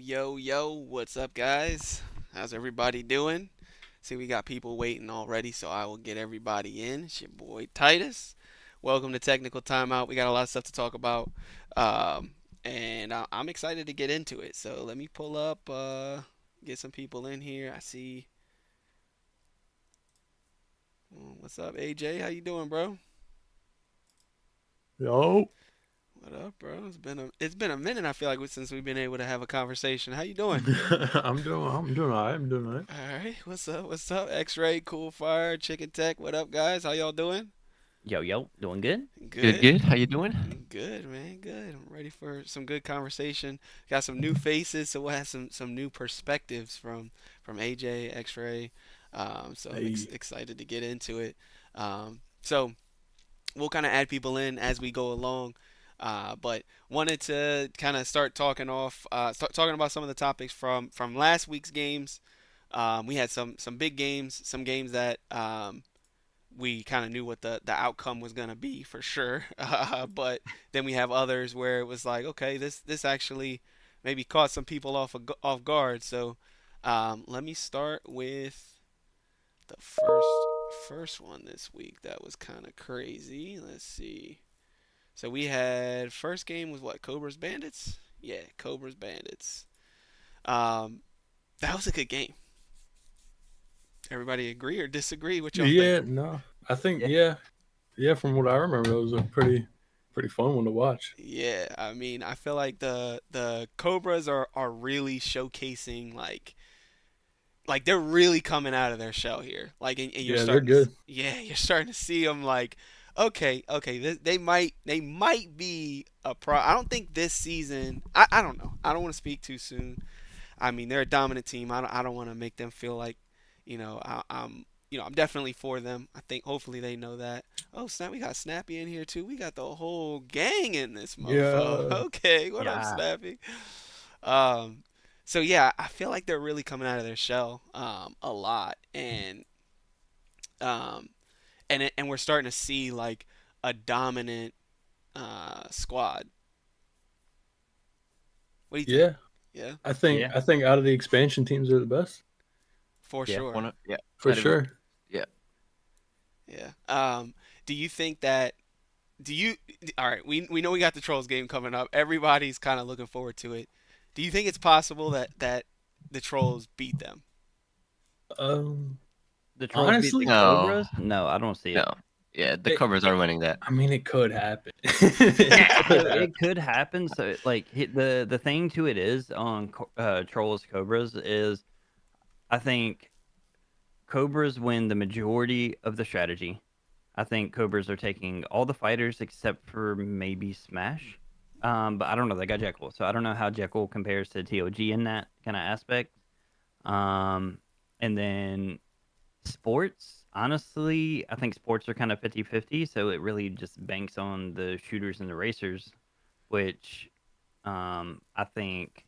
Yo, what's up, guys? How's everybody doing? See, we got people waiting already, so I will get everybody in. It's your boy Titus. Welcome to Technical Timeout. We got a lot of stuff to talk about, um, and I'm excited to get into it. So let me pull up, get some people in here. I see. What's up, AJ? How you doing, bro? Yo, What up, bro? It's been a minute. I feel like since we've been able to have a conversation. How you doing? I'm doing all right. I'm doing all right. All right, what's up? What's up? X-Ray, Cool Fire, Chicken Tech. What up, guys? How y'all doing? Yo, yo, doing good? Good, Good. good. How you doing? Good, man. Good. I'm ready for some good conversation. Got some new faces, so we'll have some new perspectives from AJ, X-Ray. So I'm Hey, excited to get into it. So we'll kind of add people in as we go along. But wanted to kind of start start talking about some of the topics from last week's games. We had some big games, some games that we kind of knew what the outcome was going to be for sure. But then we have others where it was like, okay, this actually maybe caught some people off guard. So let me start with the first one this week that was kind of crazy. Let's see. So we had first game was what? Cobras Bandits? Yeah, Cobras Bandits. Um, that was a good game. Everybody agree or disagree? What y'all think? yeah, no, I think Yeah. yeah. From what I remember, it was a pretty fun one to watch. Yeah, I mean, I feel like the Cobras are really showcasing like they're really coming out of their shell here. Like, and you're Yeah, they're starting good. yeah, you're starting to see them like, okay, they might be a pro. I don't think this season. I don't know. I don't want to speak too soon. I mean, they're a dominant team. I don't want to make them feel like, I'm definitely for them. I think hopefully they know that. Oh snap, we got Snappy in here too. We got the whole gang in this mofo. Yeah, Okay, what up, Yeah. Snappy? Um, so yeah, I feel like they're really coming out of their shell a lot, um, and we're starting to see like a dominant squad. What do you think? yeah. Yeah, Yeah. I think out of the expansion teams are the best for Yeah. sure. Yeah, for I'd agree. sure. Yeah. Yeah. Do you think that do you all right, we know we got the Trolls game coming up. Everybody's kind of looking forward to it. Do you think it's possible that the Trolls beat them? Um, The Trolls beat the honestly, No, Cobras? No, I don't see no. it. Yeah, the it, Cobras it, are winning that. I mean, it could happen. Yeah, It so could happen. it could happen. So like the thing to it is on Trolls Cobras is I think Cobras win the majority of the strategy. I think Cobras are taking all the fighters except for maybe Smash. But I don't know. They got Jekyll, so I don't know how Jekyll compares to TOG in that kind of aspect. Um, and then sports, honestly, I think sports are kind of 50-50, so it really just banks on the shooters and the racers, which I think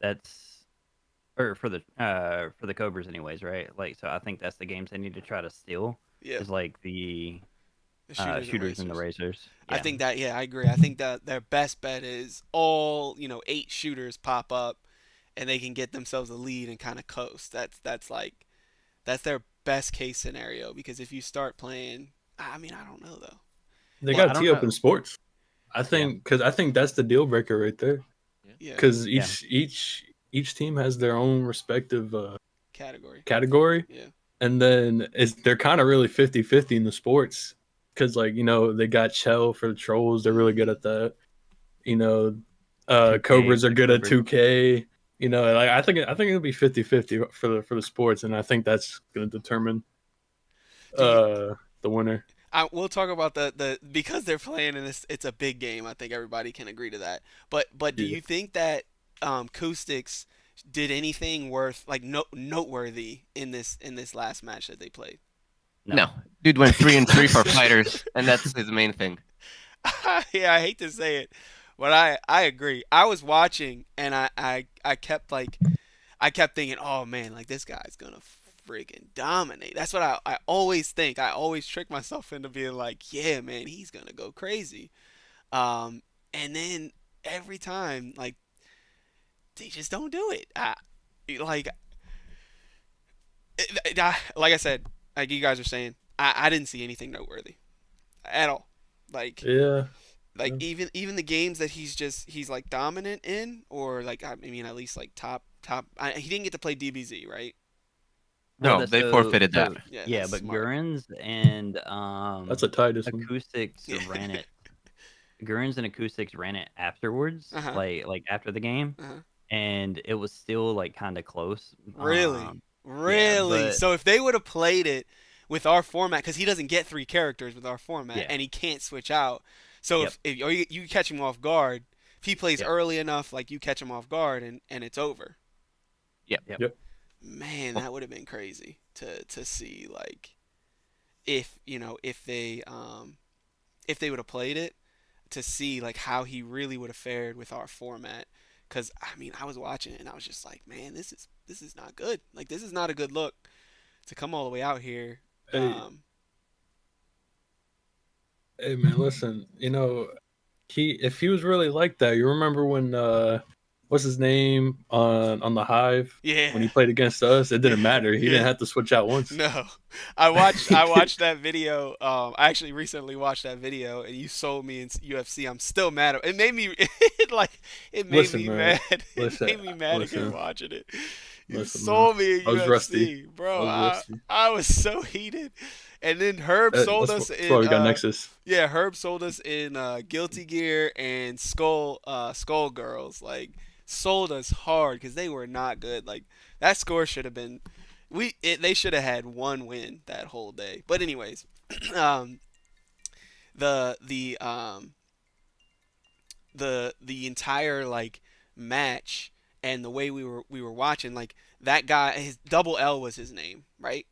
that's or for the Cobras anyways, right? Like so I think that's the games they need to try to steal Yeah, is like the the shooters and shooters and the racers. racers. I Yeah. think that yeah, I agree. I think that their best bet is all, eight shooters pop up and they can get themselves a lead and kind of coast. That's their best case scenario because if you start playing, I mean, I don't know though. They Well, It I got don't T up in know. sports. Yeah. I think that's the deal breaker right there. Yeah. yeah, Because Yeah. each team has their own respective category. category, Yeah. and then they're kind of really 50-50 in the sports because like they got Chell for the trolls, they're really good Mhm. at that. you know Two K Cobras are for the good at Cobras. 2K. Like I think it'll be 50-50 for the sports, and I think that's going to determine Do you the winner. we'll talk about the because they're playing in this. It's a big game. I think everybody can agree to that. But do Yeah. you think that Acoustics did anything worth like noteworthy in this last match that they played? No. No, dude went 3-3 for fighters, and that's his main thing. Yeah, I hate to say it, but I agree. I was watching and I kept I kept thinking, oh man, like this guy's gonna freaking dominate. That's what I always think. I always trick myself into being like, yeah, man, he's gonna go crazy. And then every time, like they just don't do it. Like like I said, like you guys are saying, I didn't see anything noteworthy at all. Like Yeah. like even the games that he's like dominant in, or like I mean at least like top. He didn't get to play DBZ, right? Well, No, that's they forfeited that. Yeah, yeah, that's but smart. Gurns and That's a Titus one. Acoustics Yeah. ran it. Gurns and Acoustics ran it afterwards, Uh huh. like after the game, Uh huh. and it was still like kind of close. Really, Yeah, really. but So if they would have played it with our format, because he doesn't get three characters with our format, yeah, and he can't switch out. So yep, if or you catch him off guard, if he plays yep, early enough, like you catch him off guard, and it's over. Yep. yep. Yep. Man, Well, that would have been crazy to see like if if they would have played it, to see like how he really would have fared with our format. Cause I mean I was watching it and I was just like, man, this is not good. Like this is not a good look to come all the way out here. Hey, Um, hey, man, listen. If he was really like that, you remember when what's his name on the Hive when yeah, he played against us? It didn't matter. He didn't yeah. have to switch out once. No, I watched that video. I actually recently watched that video, and you sold me in UFC. I'm still mad. It made me it made Listen, me man. mad. It Listen, made me mad again listen, watching it. You listen, man. sold me in I was rusty. UFC, I bro. was rusty. I was so heated. And then Herb sold us That's why in we got Nexus. yeah, Herb sold us in Guilty Gear and Skull Girls. Like sold us hard because they were not good. Like that score should have been they should have had one win that whole day. But anyways, um, the the entire like match and the way we were watching, like that guy, his double L was his name, right?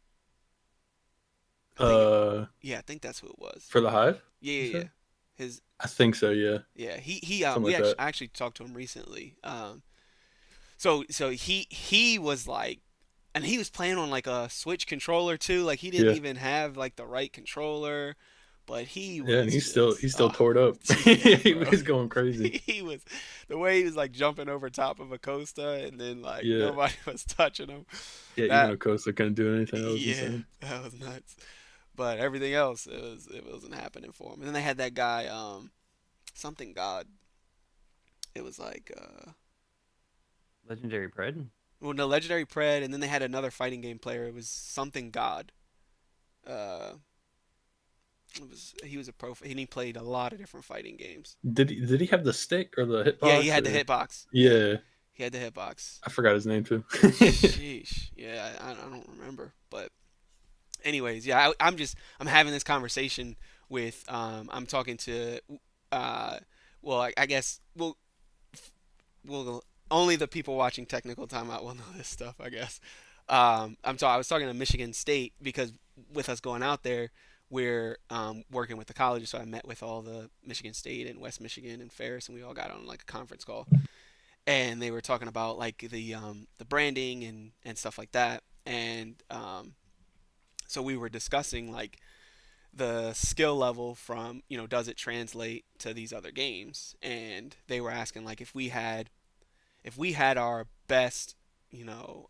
I think it, Uh, yeah, I think that's who it was. for the Hive, Yeah, you yeah, yeah. said? His I think so. Yeah, yeah, he something we like actually that. I actually talked to him recently. So he was like, and he was playing on like a Switch controller too. Like he didn't Yeah, even have like the right controller, but he yeah, and was he's still oh tore up. yeah, He bro. was going crazy. He was the way he was like jumping over top of a Costa, and then like Yeah, nobody was touching him. yeah. Even That Acosta couldn't do anything. That was yeah, insane. that was nuts. But everything else, it wasn't happening for him. And then they had that guy, something God. It was like Legendary Pred. well, no, Legendary Pred, and then they had another fighting game player. It was something God. Uh, he was a pro, and he played a lot of different fighting games. Did he have the stick or the Yeah, he hitbox? had the Or hitbox. Yeah, yeah, he had the hitbox. I forgot his name too. Sheesh. Yeah, I don't remember. But anyways, yeah, I'm having this conversation with I'm talking to uh well I guess well only the people watching Technical Timeout will know this stuff, I guess. I was talking to Michigan State because with us going out there, we're working with the colleges. So I met with all the Michigan State and West Michigan and Ferris, and we all got on like a conference call, and they were talking about like the branding and stuff like that, and so we were discussing like the skill level from does it translate to these other games, and they were asking like if we had our best, you know,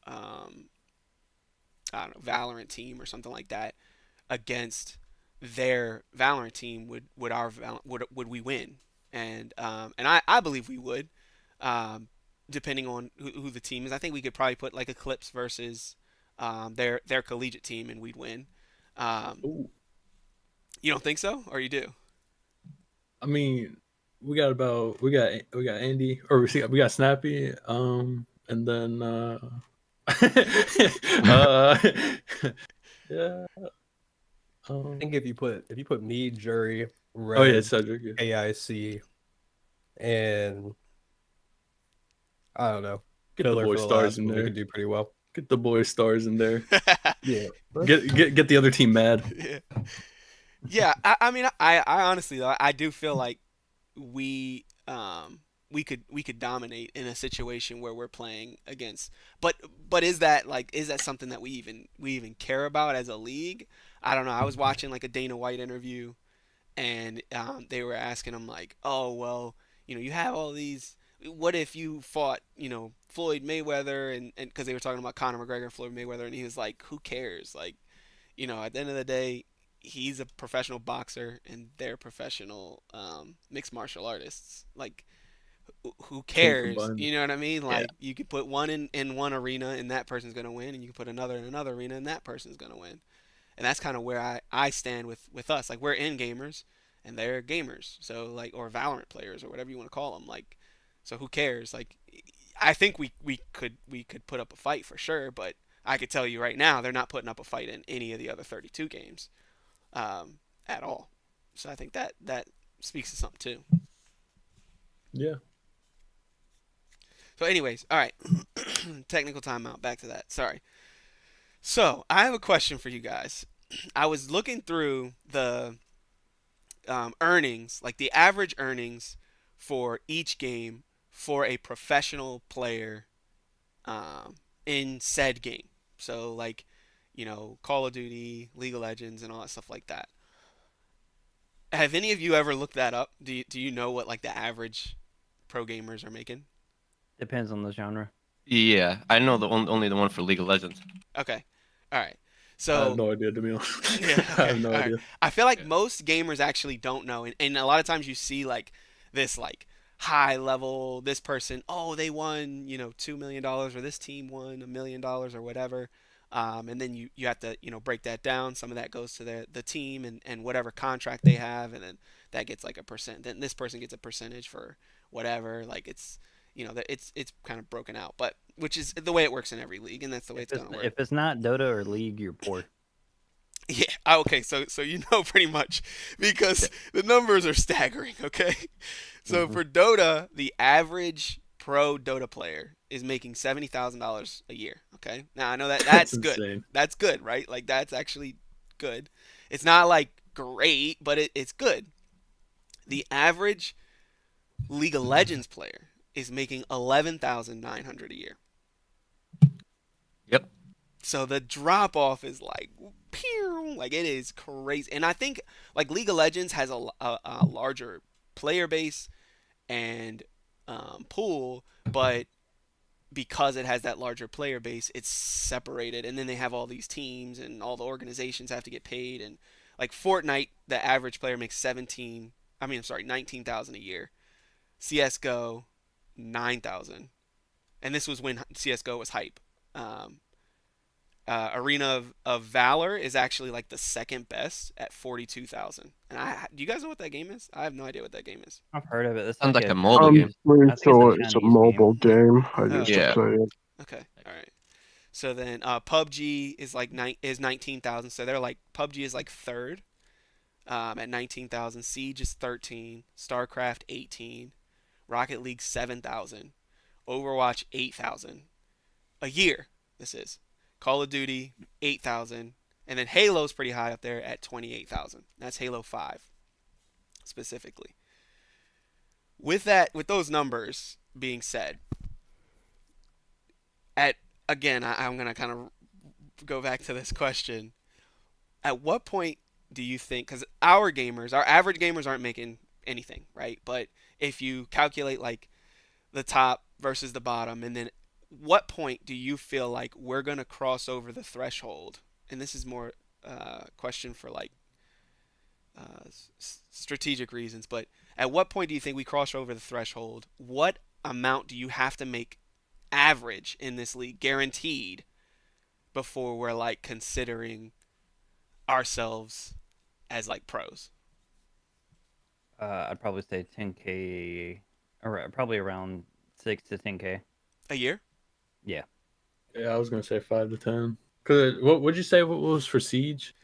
I don't know, Valorant team or something like that against their Valorant team, would we win? And I believe we would, um, depending on who the team is. I think we could probably put like Eclipse versus their collegiate team, and we'd win. Um, Ooh, you don't think so, or you do? I mean, we got Andy, or we got Snappy, and then uh, yeah, I think if you put me, Jury, oh yeah, Red, Cedric. Yeah. AIC, and I don't know, Get the filler boy for the stars last in one, we there. could do pretty well. Get the boy stars in there. Yeah. Get the other team mad. Yeah, yeah. I mean, I honestly though, I do feel like we we could dominate in a situation where we're playing against. But is that something that we even care about as a league? I don't know. I was watching like a Dana White interview, and they were asking him like, oh well, you have all these. what if you fought, Floyd Mayweather and because they were talking about Conor McGregor and Floyd Mayweather, and he was like, who cares? Like, at the end of the day, he's a professional boxer and they're professional mixed martial artists. Like, who Can't cares? combine. You know what I mean? Yeah. Like, you could put one in one arena and that person's gonna win, and you can put another in another arena and that person's gonna win. And that's kind of where I stand with us. Like, we're in gamers and they're gamers, so like, or Valorant players or whatever you want to call them. Like, so who cares? Like, I think we could put up a fight for sure, but I could tell you right now they're not putting up a fight in any of the other 32 games at all. So I think that speaks to something too. Yeah. So, anyways, all right, technical timeout. Back to that. Sorry. So I have a question for you guys. I was looking through the earnings, like the average earnings for each game for a professional player in said game. So, like, Call of Duty, League of Legends, and all that stuff like that. Have any of you ever looked that up? Do you know what like the average pro gamers are making? Depends on the genre. Yeah, I know only the one for League of Legends. Okay, all right. I have So no idea, to be honest. yeah, I okay, have no all right. idea. I feel like most gamers actually don't know, and a lot of times you see like this like high level this person, oh, they won, $2 million, or this team won $1 million or whatever. And then you have to break that down. Some of that goes to the team and whatever contract they have, and then that gets like a percent. Then this person gets a percentage for whatever. Like, that it's kind of broken out, but which is the way it works in every league, and that's the way If it's it's gonna work. if it's not Dota or League, you're poor. Yeah. Okay. So pretty much because Yeah. the numbers are staggering. Okay. So Mhm. for Dota, the average pro Dota player is making $70,000 a year. Okay. Now I know that That's that's good. insane. That's good, right? Like, that's actually good. It's not like great, but it's good. The average League of Legends player is making 11,900 a year. Yep. So the drop off is like, pew, like it is crazy. And I think like League of Legends has a larger player base and pool, but because it has that larger player base, it's separated. And then they have all these teams and all the organizations have to get paid. And like Fortnite, the average player makes 17. I mean, I'm sorry, 19,000 a year. CS:GO, 9,000. And this was when CS:GO was hype. Um, Arena of Valor is actually like the second best at 42,000. And do you guys know what that game is? I have no idea what that game is. I've heard of it. It's Sounds like a mobile I'm game. pretty I think it's sure a it's a Chinese game. mobile game. I Oh, used to Yeah. play it. okay, all right. So then PUBG is like 19,000. So they're like PUBG is like third at 19,000. Siege is 13. StarCraft 18. Rocket League 7,000. Overwatch 8,000 a year. This is Call of Duty 8,000, and then Halo's pretty high up there at 28,000. That's Halo 5 specifically. With those numbers being said, at again, I'm gonna kind of go back to this question. At what point do you think? Because our average gamers aren't making anything, right? But if you calculate like the top versus the bottom, and then what point do you feel like we're gonna cross over the threshold? And this is more question for like strategic reasons, but at what point do you think we cross over the threshold? What amount do you have to make average in this league, guaranteed, before we're like considering ourselves as like pros? I'd probably say 10K, or probably around 6 to 10K. A year? Yeah, Yeah, I was gonna say 5 to 10. Cause what would you say? What was for Siege?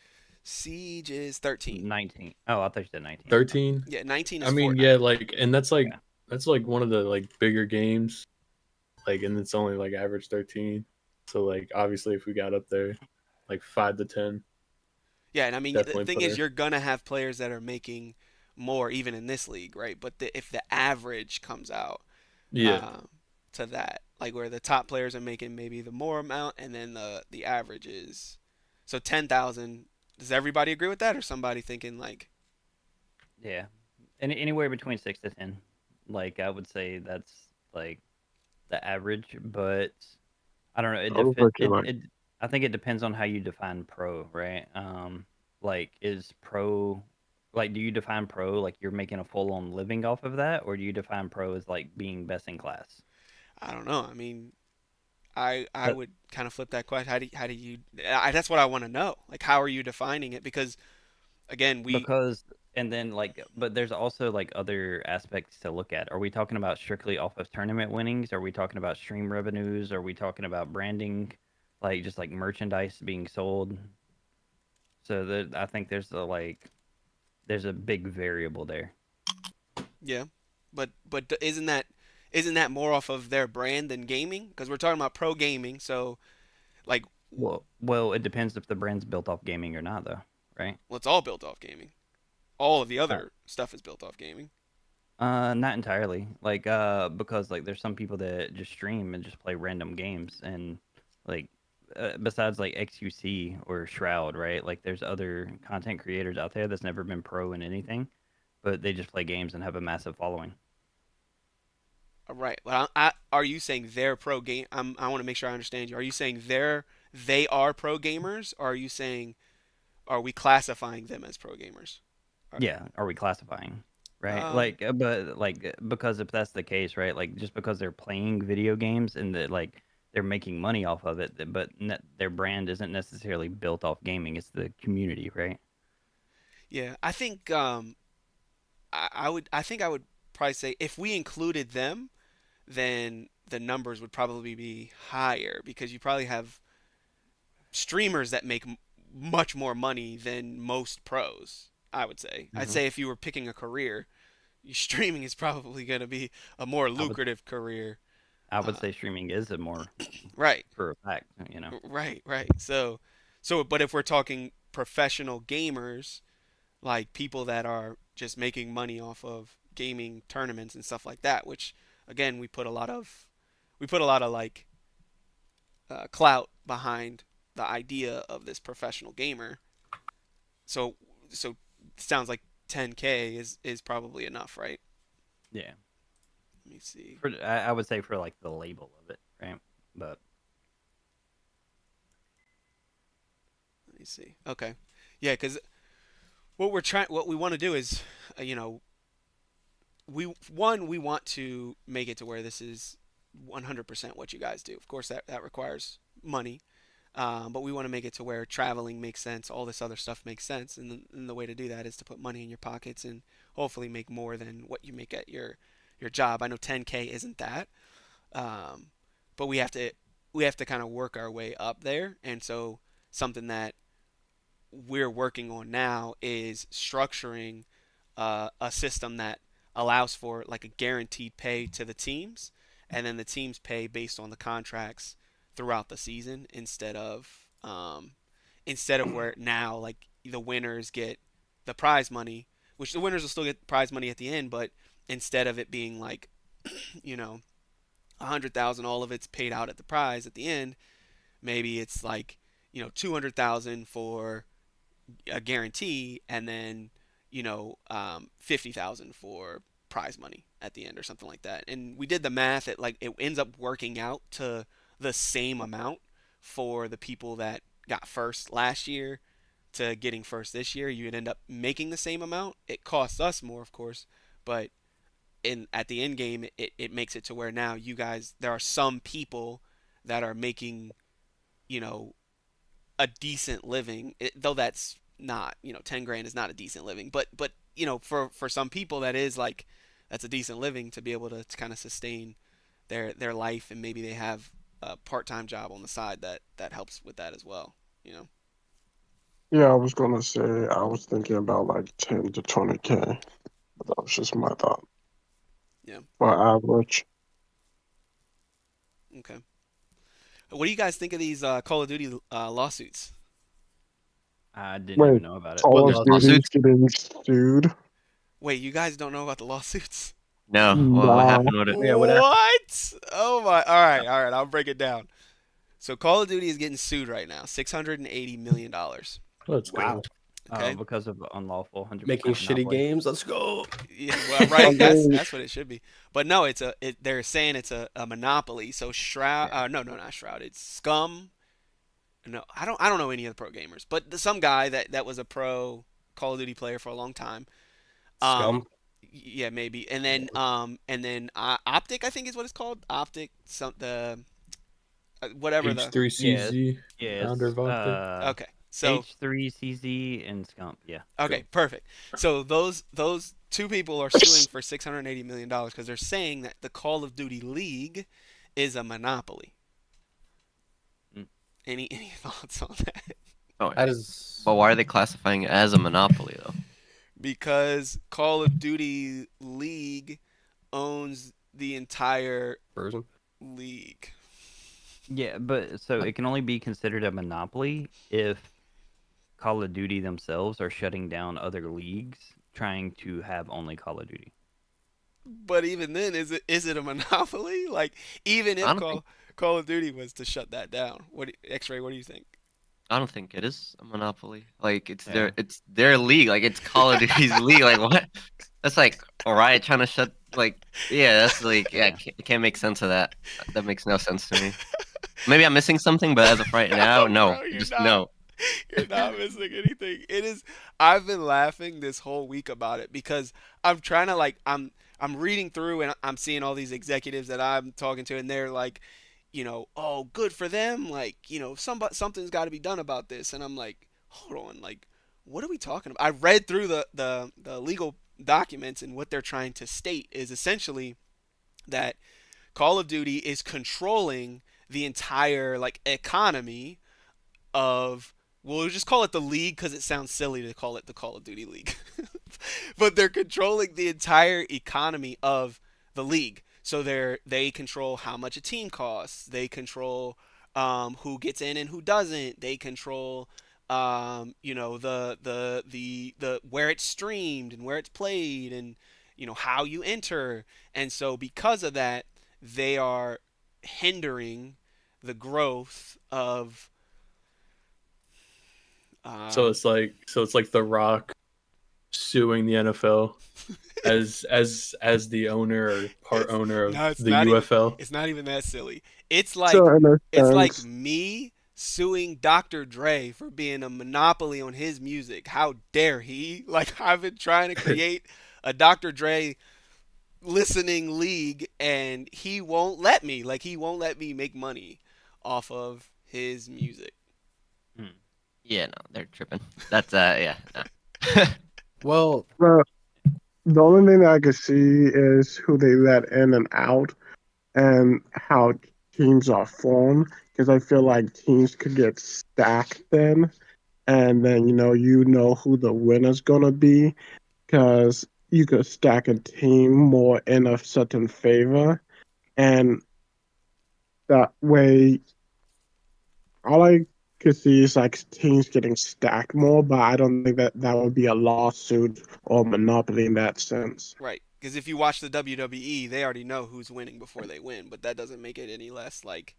Siege is 13. 19. Oh, I thought you said 19. 13. Yeah, 19 I is mean, Fortnite. yeah, like, and that's like Yeah. one of the like bigger games, like, and it's only like average 13. So like, obviously, if we got up there, like 5 to 10, Yeah, and I mean, the definitely thing put is, her. you're gonna have players that are making more even in this league, right? But if the average comes out Yeah, um, to that, like where the top players are making maybe the more amount, and then the average is so 10,000. Does everybody agree with that, or somebody thinking like, Yeah. Anywhere between 6 to 10. Like, I would say that's like the average, but I don't know. I was looking like I think it depends on how you define pro, right? Like is pro like do you define pro like you're making a full on living off of that, or do you define pro as like being best in class? I don't know. I mean, I Uh, would kind of flip that question. How do you? That's what I want to know. Like, how are you defining it? Because again, we because and then like but there's also like other aspects to look at. Are we talking about strictly off of tournament winnings? Are we talking about stream revenues? Are we talking about branding, like just like merchandise being sold? So I think there's a big variable there. yeah, but isn't that more off of their brand than gaming? Because we're talking about pro gaming, so like, Well, it depends if the brand's built off gaming or not, though, right? well, it's all built off gaming. All of the Uh, other stuff is built off gaming. Not entirely. Like, because like there's some people that just stream and just play random games, and like, besides like XUC or Shroud, right? Like, there's other content creators out there that's never been pro in anything, but they just play games and have a massive following. All right. Well, are you saying they're pro game? I want to make sure I understand you. Are you saying they are pro gamers, or are you saying are we classifying them as pro gamers? Are- Yeah, are we classifying? Right? Um, Like, but like, because if that's the case, right? Like, just because they're playing video games and that like they're making money off of it, but their brand isn't necessarily built off gaming. It's the community, right? yeah, I think I think I would probably say if we included them, then the numbers would probably be higher because you probably have streamers that make much more money than most pros. I would say. I'd hmm say if you were picking a career, streaming is probably going to be a more I would lucrative career. I would Uh, say streaming is a more right, for a fact. You know. right. But if we're talking professional gamers, like people that are just making money off of gaming tournaments and stuff like that, which again we put a lot of like clout behind the idea of this professional gamer. So so it sounds like 10K is probably enough, right? Yeah. Let me see. I would say for like the label of it, right? But Let me see. Okay. Yeah, because what we want to do is, you know, we want to make it to where this is 100% what you guys do. Of course, that requires money, but we want to make it to where traveling makes sense, all this other stuff makes sense, and the way to do that is to put money in your pockets and hopefully make more than what you make at your job. I know 10K isn't that, um, but we have to kind of work our way up there, and so something that we're working on now is structuring a system that allows for like a guaranteed pay to the teams, and then the teams pay based on the contracts throughout the season instead of where now like the winners get the prize money, which the winners will still get prize money at the end, but instead of it being like you know 100,000 all of it's paid out at the prize at the end, maybe it's like 200,000 for a guarantee, and then 50,000 for prize money at the end or something like that. And we did the math. It ends up working out to the same amount for the people that got first last year to getting first this year. You'd end up making the same amount. It costs us more, of course, but in at the end game, it makes it to where now you guys there are some people that are making you know a decent living, though that's not 10 grand is not a decent living, but for some people that is like that's a decent living to be able to kind of sustain their life, and maybe they have a part-time job on the side that helps with that as well you know yeah, I was gonna say I was thinking about like 10 to 20K. But that was just my thought. yeah. For average. Okay, what do you guys think of these Call of Duty lawsuits? I didn't even Wait, know about it. What Call of lawsuits? Duty's Lawsuits? getting sued? Wait, you guys don't know about the lawsuits? No. Well, what Nah. happened with it? Yeah, what happened? What? Oh my, all right, I'll break it down. So Call of Duty is getting sued right now, $680 million. Let's Wow. go. Okay. because of unlawful 100% Making shitty monopoly. games. Let's go. Yeah, well, I right. That's mean, that's what it should be. But no, they're saying it's a monopoly. So Shroud, Yeah. no, not Shroud. It's Scum. No, I don't know any of the pro gamers, but some guy that was a pro Call of Duty player for a long time. Um, Scum. yeah, maybe. And Yeah. then Optic, I think is what it's called. Optic, some the whatever the. Yeah, H3CZ, yeah, founder it's of Optic. Okay, so H3CZ and Scump. Yeah. okay, perfect. So those two people are suing for $680 million because they're saying that the Call of Duty League is a monopoly. Mm. Any thoughts on that? Oh, That is but why are they classifying it as a monopoly though? Because Call of Duty League owns the entire version. league. Yeah, but so it can only be considered a monopoly if Call of Duty themselves are shutting down other leagues trying to have only Call of Duty. But even then, is it a monopoly? Like even I if don't think Call of Duty was to shut that down, X-Ray? What do you think? I don't think it is a monopoly. Like Yeah. it's their league. Like it's Call of Duty's league. Like what? That's like Riot trying to shut. Like yeah, that's like yeah. Yeah. I can't make sense of that. That makes no sense to me. Maybe I'm missing something, but as of right now, No, no. bro, you're Just not. no. You're not missing anything. It is. I've been laughing this whole week about it because I'm trying to like I'm reading through and I'm seeing all these executives that I'm talking to and they're like, oh, good for them. Like, something's got to be done about this. And I'm like, hold on, like, what are we talking about? I read through the legal documents and what they're trying to state is essentially that Call of Duty is controlling the entire like economy of we'll just call it the league because it sounds silly to call it the Call of Duty League. But they're controlling the entire economy of the league. So they control how much a team costs. They control who gets in and who doesn't. They control the where it's streamed and where it's played and how you enter. And so because of that, they are hindering the growth of So um, it's like The Rock suing the NFL as the owner or part it's owner of no, it's the not even. UFL. It's not even that silly. It's so like in a it's like sense, me suing Dr. Dre for being a monopoly on his music. How dare he? Like I've been trying to create a Dr. Dre listening league, and he won't let me. Like he won't let me make money off of his music. Hmm. Yeah, no, they're tripping. That's yeah. No. Well, the the only thing that I could see is who they let in and out, and how teams are formed. Because I feel like teams could get stacked then, and then you know who the winner's gonna be. Because you could stack a team more in a certain favor, and that way, all I could see is like teams getting stacked more. But I don't think that that would be a lawsuit or monopoly in that sense. Right. Because if you watch the WWE, they already know who's winning before they win, but that doesn't make it any less like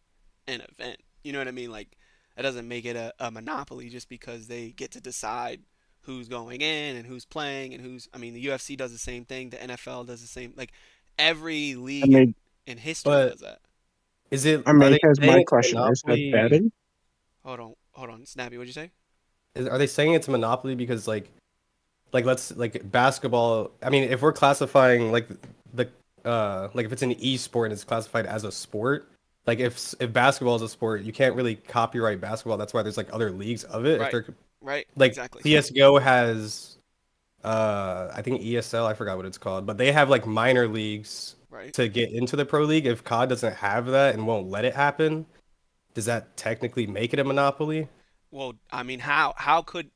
an event. You know what I mean? Like that doesn't make it a monopoly just because they get to decide who's going in and who's playing and who's. I mean, the UFC does the same thing. The NFL does the same. Like every I league in mean, in history but does that. is it? I Are mean, they here's saying my it's a question: is that monopoly? betting? Hold on, Snappy. What'd you say? Are they saying it's a monopoly because like let's like basketball? I mean, if we're classifying the like if it's an e-sport and it's classified as a sport, like if basketball is a sport, you can't really copyright basketball. That's why there's like other leagues of it. If Right. they're Right. like Exactly. CS:GO has I think ESL, I forgot what it's called, but they have like minor leagues Right. to get into the pro league. If COD doesn't have that and won't let it happen, does that technically make it a monopoly? Well, I mean, how could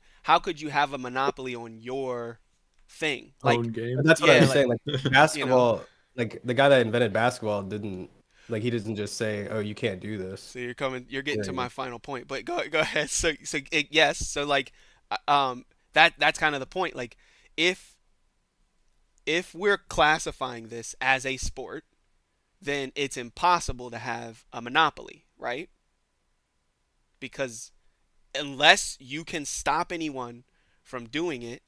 you have a monopoly on your thing? Own Like, game. That's what yeah, I'm like saying. Like you know. basketball, like the guy that invented basketball didn't like he doesn't just say, "Oh, you can't do this." So you're getting to Yeah. my final point, but go ahead. Yes, so like, that's kind of the point. Like, if we're classifying this as a sport, then it's impossible to have a monopoly, right? Because unless you can stop anyone from doing it,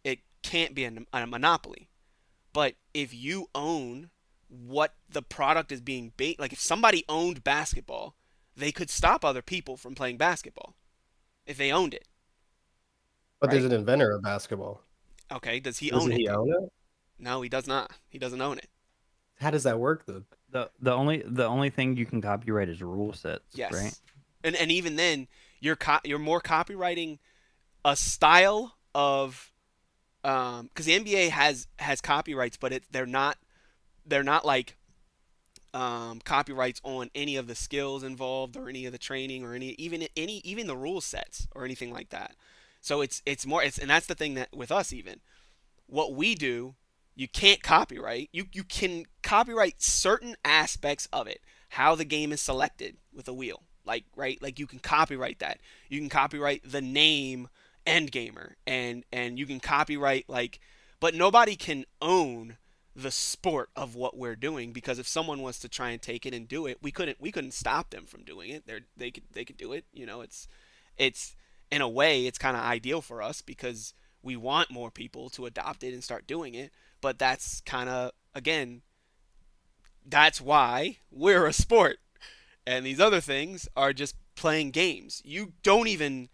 it can't be a monopoly. But if you own what the product is being like if somebody owned basketball, they could stop other people from playing basketball if they owned it, But there's right? an inventor of basketball. Okay, does he own Doesn't it he though? own it? No, he does not. He doesn't own it. How does that work then? The only thing you can copyright is rule sets, right? Yes. And even then, you're more copywriting a style of because the NBA has copyrights, but they're not like copyrights on any of the skills involved or any of the training or even the rule sets or anything like that. So it's more and that's the thing that with us even what we do, you can't copyright. You can copyright certain aspects of it. How the game is selected with a wheel. Like right? Like you can copyright that. You can copyright the name Endgamer and you can copyright like but nobody can own the sport of what we're doing because if someone was to try and take it and do it, we couldn't stop them from doing it. They could do it. It's in a way it's kind of ideal for us because we want more people to adopt it and start doing it. But that's kind of again, that's why we're a sport, and these other things are just playing games. You don't even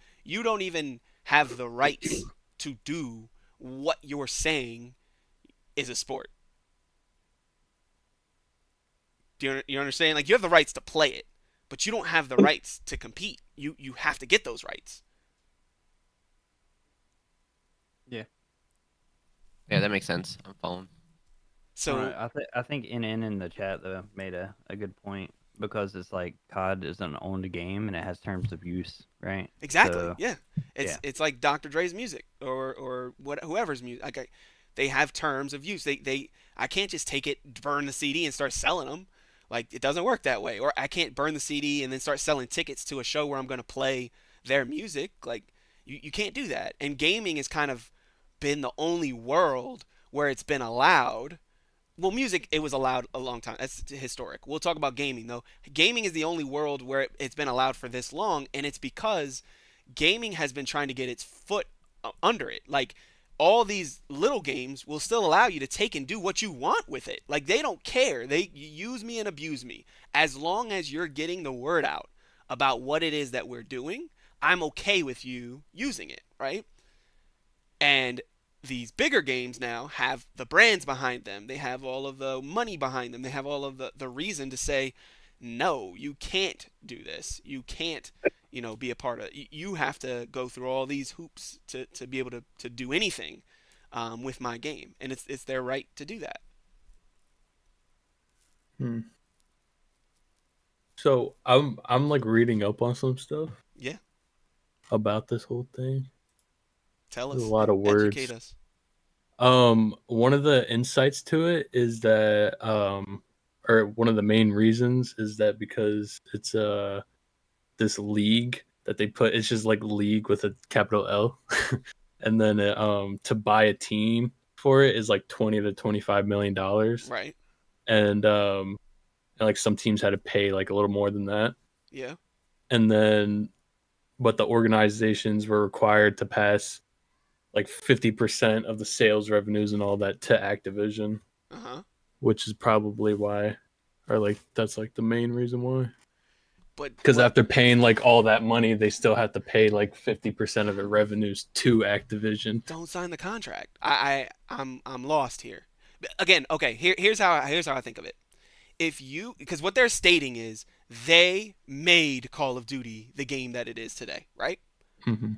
have the rights to do what you're saying is a sport. Do you understand? Like you have the rights to play it, but you don't have the rights to compete. You have to get those rights. Yeah, that makes sense. I'm following. So Right. I think NN in the chat though made a good point because it's like COD is an owned game and it has terms of use, right? exactly, So yeah. It's yeah. it's like Dr. Dre's music or whoever's music. Like they have terms of use. They I can't just take it, burn the CD, and start selling them. Like it doesn't work that way. Or I can't burn the CD and then start selling tickets to a show where I'm going to play their music. Like you can't do that. And gaming has kind of been the only world where it's been allowed. Well, music it was allowed a long time. That's historic. We'll talk about gaming though. Gaming is the only world where it's been allowed for this long, and it's because gaming has been trying to get its foot under it. Like all these little games will still allow you to take and do what you want with it. Like they don't care. They use me and abuse me as long as you're getting the word out about what it is that we're doing. I'm okay with you using it, right? And these bigger games now have the brands behind them. They have all of the money behind them. They have all of the reason to say, no, you can't do this. You can't, be a part of it. You have to go through all these hoops to be able to do anything with my game. And it's their right to do that. Hmm. So I'm like reading up on some stuff Yeah. about this whole thing. Tell There's a us. lot of Educate words. us. One of the insights to it is that or one of the main reasons is that because it's this league that they put, it's just like league with a capital L, and then to buy a team for it is like 20 to 25 million dollars, Right. and like some teams had to pay like a little more than that, Yeah. and then but the organizations were required to pass like 50% of the sales revenues and all that to Activision, Uh-huh. which is probably why, or like that's like the main reason why. But Because what after paying like all that money, they still have to pay like 50% of the revenues to Activision. don't sign the contract. I'm lost here. Again, okay, here's how I think of it. If you because what they're stating is they made Call of Duty the game that it is today, right? Mm-hmm.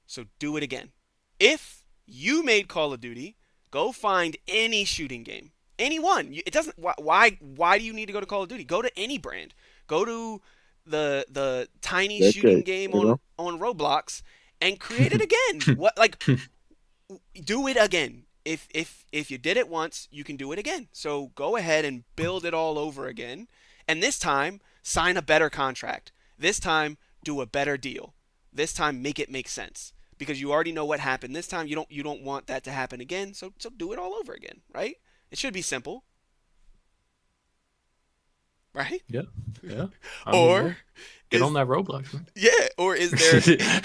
So do it again. If you made Call of Duty, go find any shooting game, any one. It doesn't. Why do you need to go to Call of Duty? Go to any brand. Go to the tiny shooting Decade, game you on know? Roblox and create it again. What like do it again. If you did it once, you can do it again. So go ahead and build it all over again. And this time, sign a better contract. This time, do a better deal. This time, make it make sense because you already know what happened. This time, you don't want that to happen again. So do it all over again, right? It should be simple, right? Yeah, yeah. I mean, yeah. Or Get is on that Roblox, man. yeah, or is there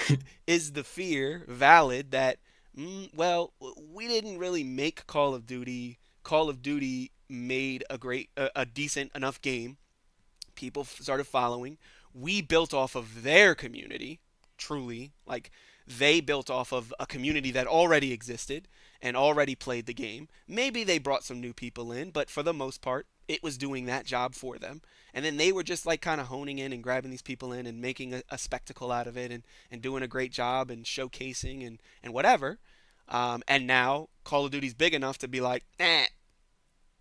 is the fear valid that Well, we didn't really make Call of Duty. Call of Duty made a decent enough game. People started following. We built off of their community, truly. Like, they built off of a community that already existed and already played the game. Maybe they brought some new people in, but for the most part, it was doing that job for them. And then they were just like kind of honing in and grabbing these people in and making a spectacle out of it and doing a great job and showcasing and whatever. And now Call of Duty's big enough to be like,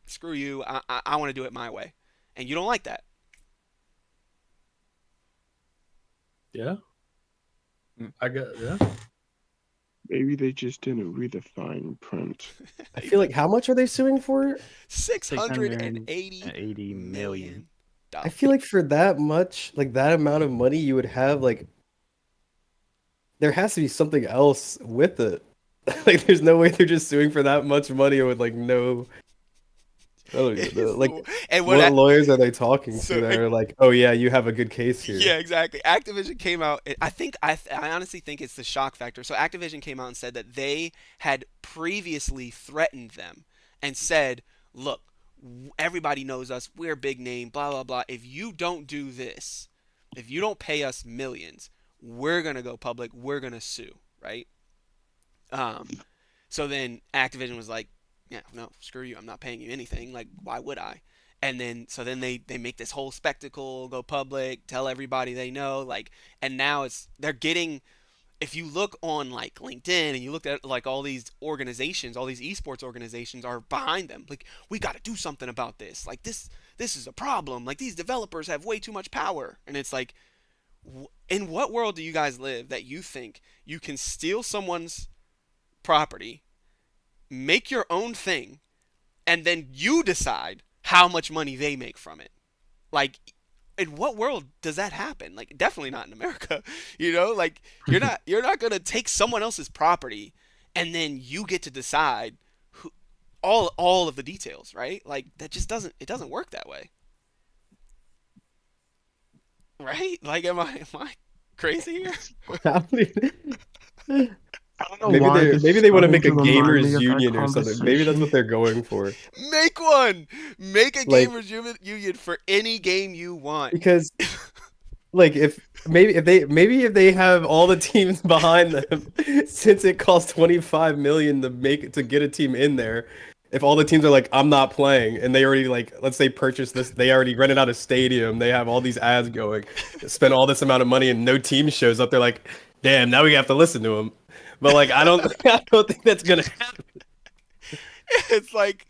screw you. I want to do it my way. And you don't like that. Yeah, I got yeah. Maybe they just didn't read the fine print. I feel like how much are they suing for? $680 80 million. million. I feel like for that much, like that amount of money, you would have like there has to be something else with it. Like, there's no way they're just suing for that much money with like no. I don't even know. Like, And what what? lawyers are they talking So, to that are like, oh yeah, you have a good case here? Yeah, exactly. Activision came out. I honestly think it's the shock factor. So Activision came out and said that they had previously threatened them and said, "Look, everybody knows us. We're a big name. Blah blah blah. If you don't do this, if you don't pay us millions, we're gonna go public. We're gonna sue." Right? Um, so then Activision was like, yeah, no, screw you. I'm not paying you anything. Like, why would I? And then so then they make this whole spectacle, go public, tell everybody they know, like, and now they're getting, if you look on like LinkedIn and you look at like all these organizations, all these esports organizations are behind them. Like, we got to do something about this. Like, this is a problem. Like, these developers have way too much power. And it's like, in what world do you guys live that you think you can steal someone's property, make your own thing, and then you decide how much money they make from it? Like, in what world does that happen? Like, definitely not in America. Like, you're not gonna take someone else's property and then you get to decide who, all of the details, right? Like, that just doesn't work that way, right? Like, am I crazy here? I don't know Maybe why they this maybe is they want to starting make a to remind gamers me of that union or something. Maybe that's what conversation. they're going for. Make one. Make a Like, gamers union for any game you want. because like if they have all the teams behind them, since it costs 25 million to get a team in there, if all the teams are like, I'm not playing, and they already, like, let's say, purchased this, they already rented out a stadium, they have all these ads going, spend all this amount of money, and no team shows up, they're like, damn, now we have to listen to them. But like, I don't I don't think that's gonna happen. It's like,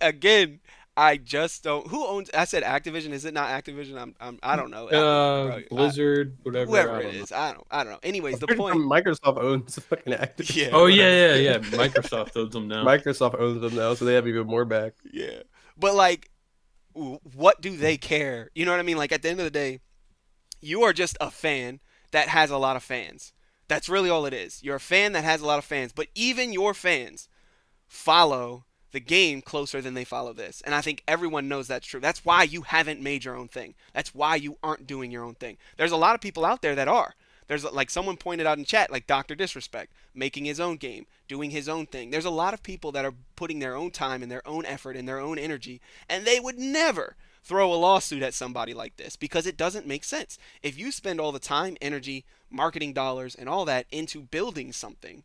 again, I just don't. Who owns? I said Activision. Is it not Activision? I don't know. Bro, Blizzard, whatever. whoever I it don't know. is, I don't know. Anyways, the Pretty sure point. Microsoft owns fucking Activision. Yeah. Oh Whatever. yeah. Microsoft owns them now. Microsoft owns them now, so they have even more back. Yeah. But like, what do they care? You know what I mean? Like, at the end of the day, you are just a fan that has a lot of fans. That's really all it is. You're a fan that has a lot of fans. But even your fans follow the game closer than they follow this. And I think everyone knows that's true. That's why you haven't made your own thing. That's why you aren't doing your own thing. There's a lot of people out there that are. There's, like, someone pointed out in chat, like Dr. Disrespect, making his own game, doing his own thing. There's a lot of people that are putting their own time and their own effort and their own energy, and they would never throw a lawsuit at somebody like this because it doesn't make sense. If you spend all the time, energy, marketing dollars, and all that into building something,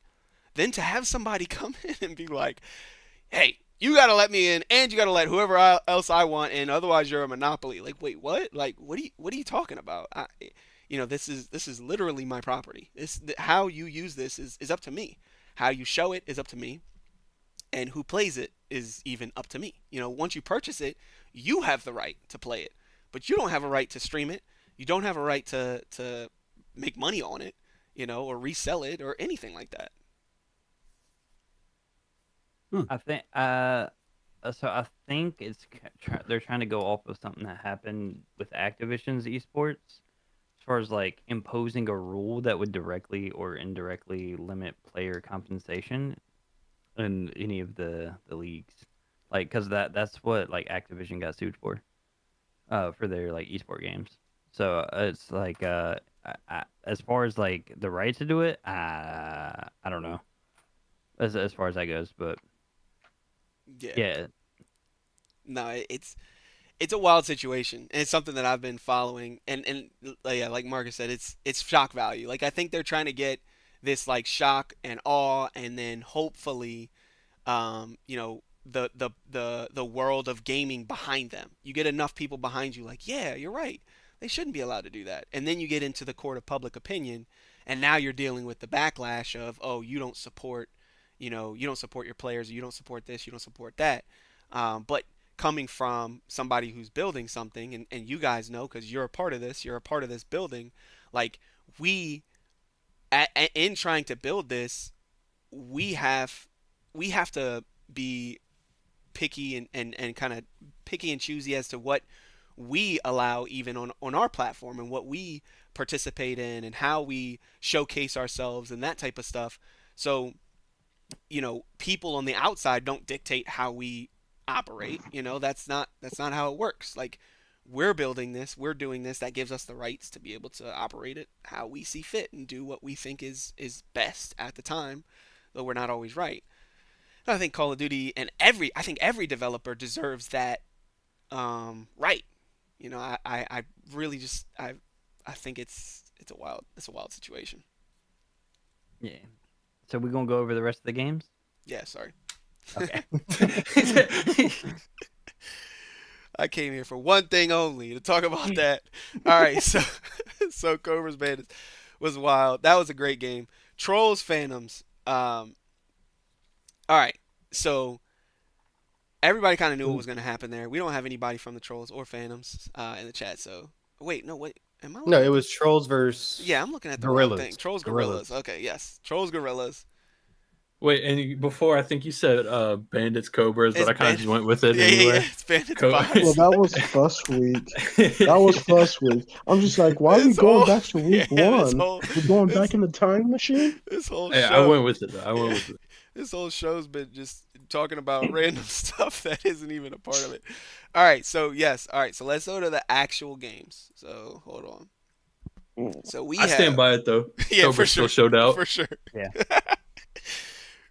then to have somebody come in and be like, hey, you got to let me in and you got to let whoever else I want in, otherwise you're a monopoly. Like, wait, what? Like, what are you talking about? This is literally my property. How you use this is up to me. How you show it is up to me, and who plays it is even up to me. Once you purchase it, you have the right to play it, but you don't have a right to stream it. You don't have a right to make money on it, or resell it or anything like that. I think so I think they're trying to go off of something that happened with Activision's esports, as far as like imposing a rule that would directly or indirectly limit player compensation in any of the leagues, like, because that's what, like, Activision got sued for their, like, esport games. So it's like as far as like the right to do it, I don't know. as far as that goes. But Yeah. yeah, No, it's a wild situation, and it's something that I've been following. And yeah, like Marcus said, it's shock value. Like I think they're trying to get this like shock and awe, and then hopefully, the world of gaming behind them. You get enough people behind you, like, yeah, you're right. They shouldn't be allowed to do that. And then you get into the court of public opinion, and now you're dealing with the backlash of, oh, you don't support your players, or you don't support this, you don't support that. But coming from somebody who's building something, and you guys know because you're a part of this building, like we, in trying to build this, we have we have to be picky and kind of picky and choosy as to what we allow even on our platform and what we participate in and how we showcase ourselves and that type of stuff. So, people on the outside don't dictate how we operate. That's not how it works. Like we're building this, we're doing this. That gives us the rights to be able to operate it how we see fit and do what we think is best at the time, though we're not always right. And I think Call of Duty and I think every developer deserves that right. I really just I think it's a wild situation. yeah. So we're gonna go over the rest of the games. Yeah, sorry. Okay. I came here for one thing only, to talk about that. All right, so so Cobra's Bandits was wild. That was a great game. Trolls Phantoms. All right, so everybody kind of knew what was going to happen there. We don't have anybody from the Trolls or Phantoms in the chat. So wait, no, wait. Am I looking No, at it was Trolls versus Yeah, I'm looking at the wrong thing. Gorillas. Trolls Gorillas. Okay, yes, Trolls Gorillas. Wait, and before I think you said bandits, cobras, but It's I kind of band- just went with it Yeah, anyway. It's Bandits Co- bots. Well, that was first week. That was first week. I'm just like, why are we This going whole- back to week yeah, this one? whole- We're going this- back in the time machine? This whole Hey, show. I went with it. Though. I went Yeah. with it. This whole show's been just talking about random stuff that isn't even a part of it. All right, so yes, all right, so let's go to the actual games. So hold on. So we I stand by it though. yeah, Cobra for still sure, showed out. for sure, Yeah.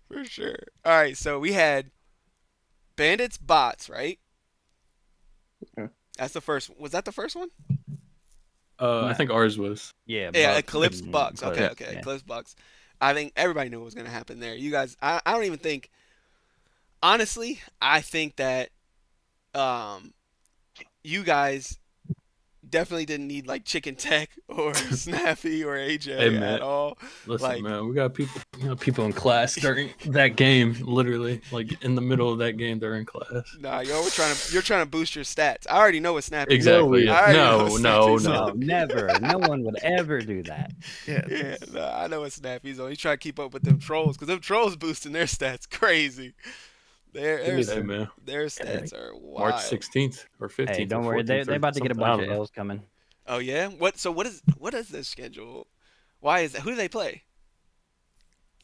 for sure. All right, so we had Bandits bots, right? Yeah. That's the first. Was that the first one? I think ours was. Yeah. Yeah, Bucks Eclipse and Bucks. Okay, Eclipse, okay, yeah. Eclipse Bucks. I think everybody knew what was gonna happen there. You guys, I don't even think. Honestly, I think that you guys definitely didn't need like Chicken Tech or Snappy or AJ Hey, man. at all. Listen, Like- man, we got people in class during that game. Literally, like in the middle of that game, they're in class. Nah, you're trying to boost your stats. I already know what Snappy is. Exactly. I already know No, what no, Snappy's no. on. No, never. No one would ever do that. Yeah, nah, I know what Snappy's on. He's trying to keep up with them trolls because them trolls boosting their stats crazy. Their Hey, man. stats are wild. March 16th or 15th. Hey, don't or worry. 14th They're or about to get a something. I bunch don't of know. L's coming. Oh yeah. What is their schedule? Why is that? Who do they play?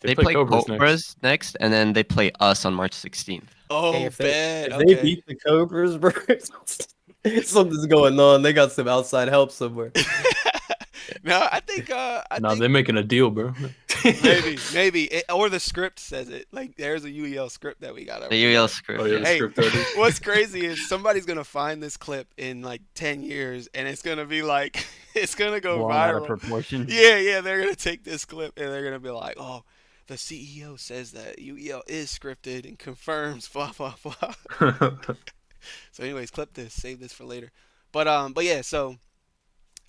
They play Cobras Cobras next, and then they play us on March 16th. Oh, Hey, if they, bad. if they Okay. beat the Cobras, bro, something's going on. They got some outside help somewhere. No, I think No, think they're making a deal, bro. maybe or the script says it. Like there's a UEL script that we got. The UEL script. Oh yeah, the Hey, script artist. What's crazy is somebody's gonna find this clip in like 10 years, and it's gonna be like it's gonna go Blown out of viral. proportion. Yeah, they're gonna take this clip and they're gonna be like, oh, the CEO says that UEL is scripted and confirms blah blah blah. So, anyways, clip this, save this for later. But yeah, so,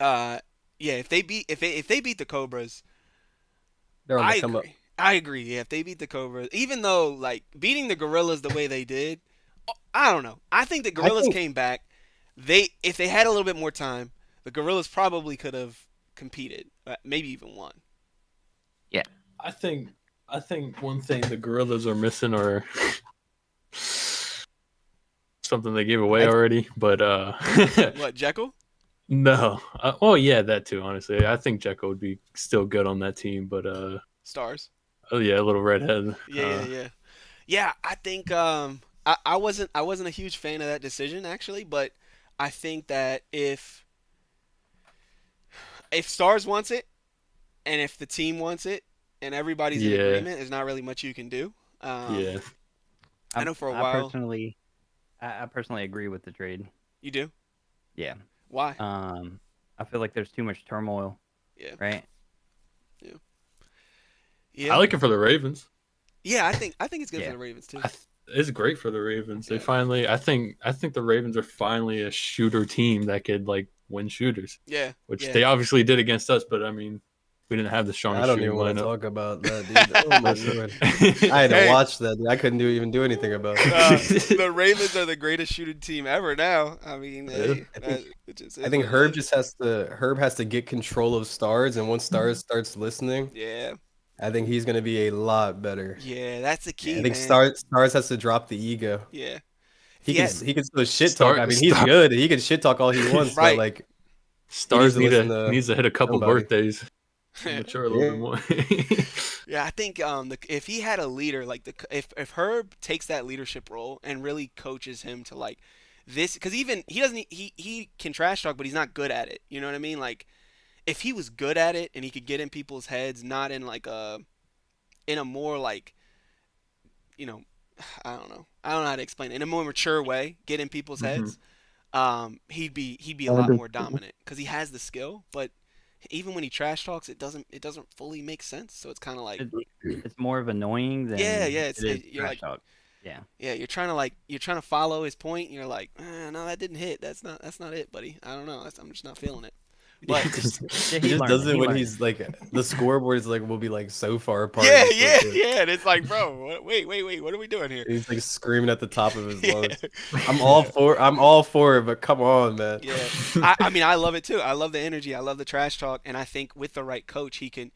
yeah, if they beat the Cobras, They're on I the come up. agree. I agree. Yeah, if they beat the Cobras, even though like beating the Gorillas the way they did, I don't know. I think the Gorillas think- came back. If they had a little bit more time, the Gorillas probably could have competed, maybe even won. I think one thing the gorillas are missing are something they gave away already, but What, Jekyll? no. Oh yeah, that too. Honestly, I think Jekyll would be still good on that team, but Stars. oh yeah, a little redhead. Yeah. Yeah, I think I wasn't a huge fan of that decision actually, but I think that if Stars wants it and if the team wants it and everybody's in Yeah. agreement, there's not really much you can do. Yeah. I know for a I while personally, I personally agree with the trade. you do. Yeah. Why? I feel like there's too much turmoil, Yeah, right? yeah, I yeah, like it for the Ravens. yeah. I think it's good for Yeah. the Ravens too. It's great for the Ravens. They Yeah, finally, I think the Ravens are finally a shooter team that could like win shooters, yeah, which yeah. they obviously did against us. But I mean, we didn't have the I strongest don't shooting even want to lineup. talk about that, dude. Oh my god. I had to Hey, watch that. Dude. I couldn't even do anything about it. the Ravens are the greatest shooting team ever now. I mean, Yeah. hey, I think it just I is think what it Herb is. just Herb has to get control of Stars, and once Stars starts listening, Yeah, I think he's gonna be a lot better. yeah. That's the Yeah, I key, think man. Stars has to drop the ego. Yeah. If He he can had he can still shit talk. I Start mean, he's start good. He can shit talk all he wants, but right. like he needs Stars to listen to needs to hit a couple somebody. birthdays, mature a little bit Yeah. more. Yeah, I think if he had a leader like if Herb takes that leadership role and really coaches him to like this, because even he doesn't he can trash talk, but he's not good at it. You know what I mean? Like if he was good at it and he could get in people's heads, not in like a in a more like you know I don't know how to explain it in a more mature way, get in people's hmm heads. He'd be a I lot more understand. dominant because he has the skill, but even when he trash talks, it doesn't fully make sense. So it's kind of like It, it's more of annoying yeah, than yeah. it is You're trash like talk. Yeah. yeah, you're trying to follow his point. And you're like, no, that didn't hit. That's not it, buddy. I don't know. I'm just not feeling it. But Yeah, He he just learned does it. it He when learned it. he's like the scoreboard is like will be like so far apart yeah, and stuff. yeah, Like, yeah. And it's like, bro, wait. What are we doing here? he's like screaming at the top of his Yeah, lungs. I'm all yeah, for I'm all for it, but come on, man. yeah. I mean, I love it too. I love the energy. I love the trash talk. And I think with the right coach, you can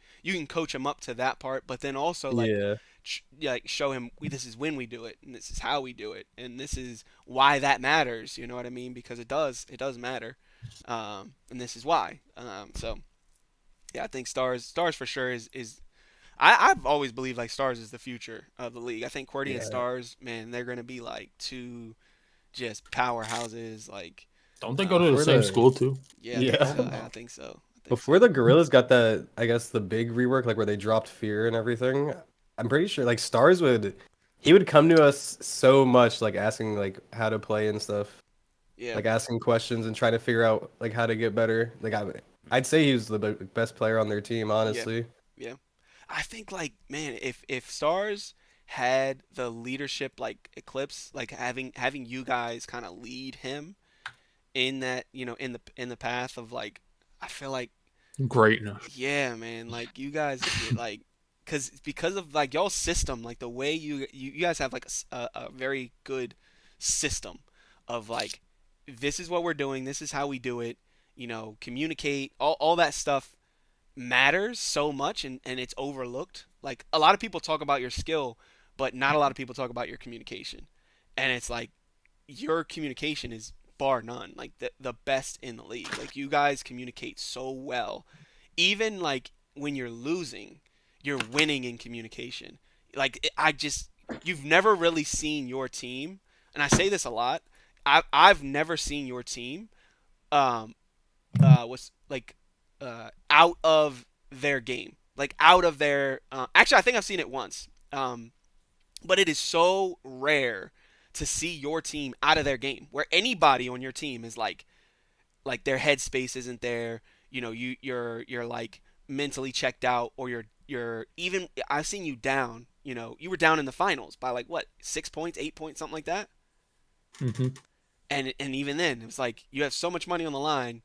coach him up to that part, but then also Yeah. like show him this is when we do it and this is how we do it and this is why that matters, you know what I mean, because it does matter, and this is why, so yeah, I think stars for sure is I've always believed like stars is the future of the league. I think QWERTY and Yeah. stars, man, they're gonna be like two just powerhouses, like Don't they go to the Before same the school too? yeah, I think yeah. so. I think so. I think Before so. the Gorillas got that, I guess the big rework, like where they dropped fear and everything, I'm pretty sure like Stars he would come to us so much, like asking like how to play and stuff, Yeah, like asking questions and trying to figure out like how to get better. Like I'd say he was the best player on their team, yeah, honestly. yeah. I think like man, if Stars had the leadership like Eclipse, like having you guys kind of lead him in that, in the path of like, I feel like Greatness. yeah, man, like you guys like because of like y'all's system, like the way you guys have like a very good system of like this is what we're doing, this is how we do it, communicate, all that stuff matters so much, and it's overlooked. Like a lot of people talk about your skill, but not a lot of people talk about your communication. And it's like your communication is bar none, like the best in the league. Like you guys communicate so well. Even like when you're losing, you're winning in communication. Like I just you've never really seen your team, and I say this a lot. I've never seen your team um was like out of their game, like out of their. Actually, I think I've seen it once, but it is so rare to see your team out of their game, where anybody on your team is like their headspace isn't there. You're like mentally checked out, or you're even. I've seen you down. You were down in the finals by like what 6 points, 8 points, something like that. hmm And even then, it was like you have so much money on the line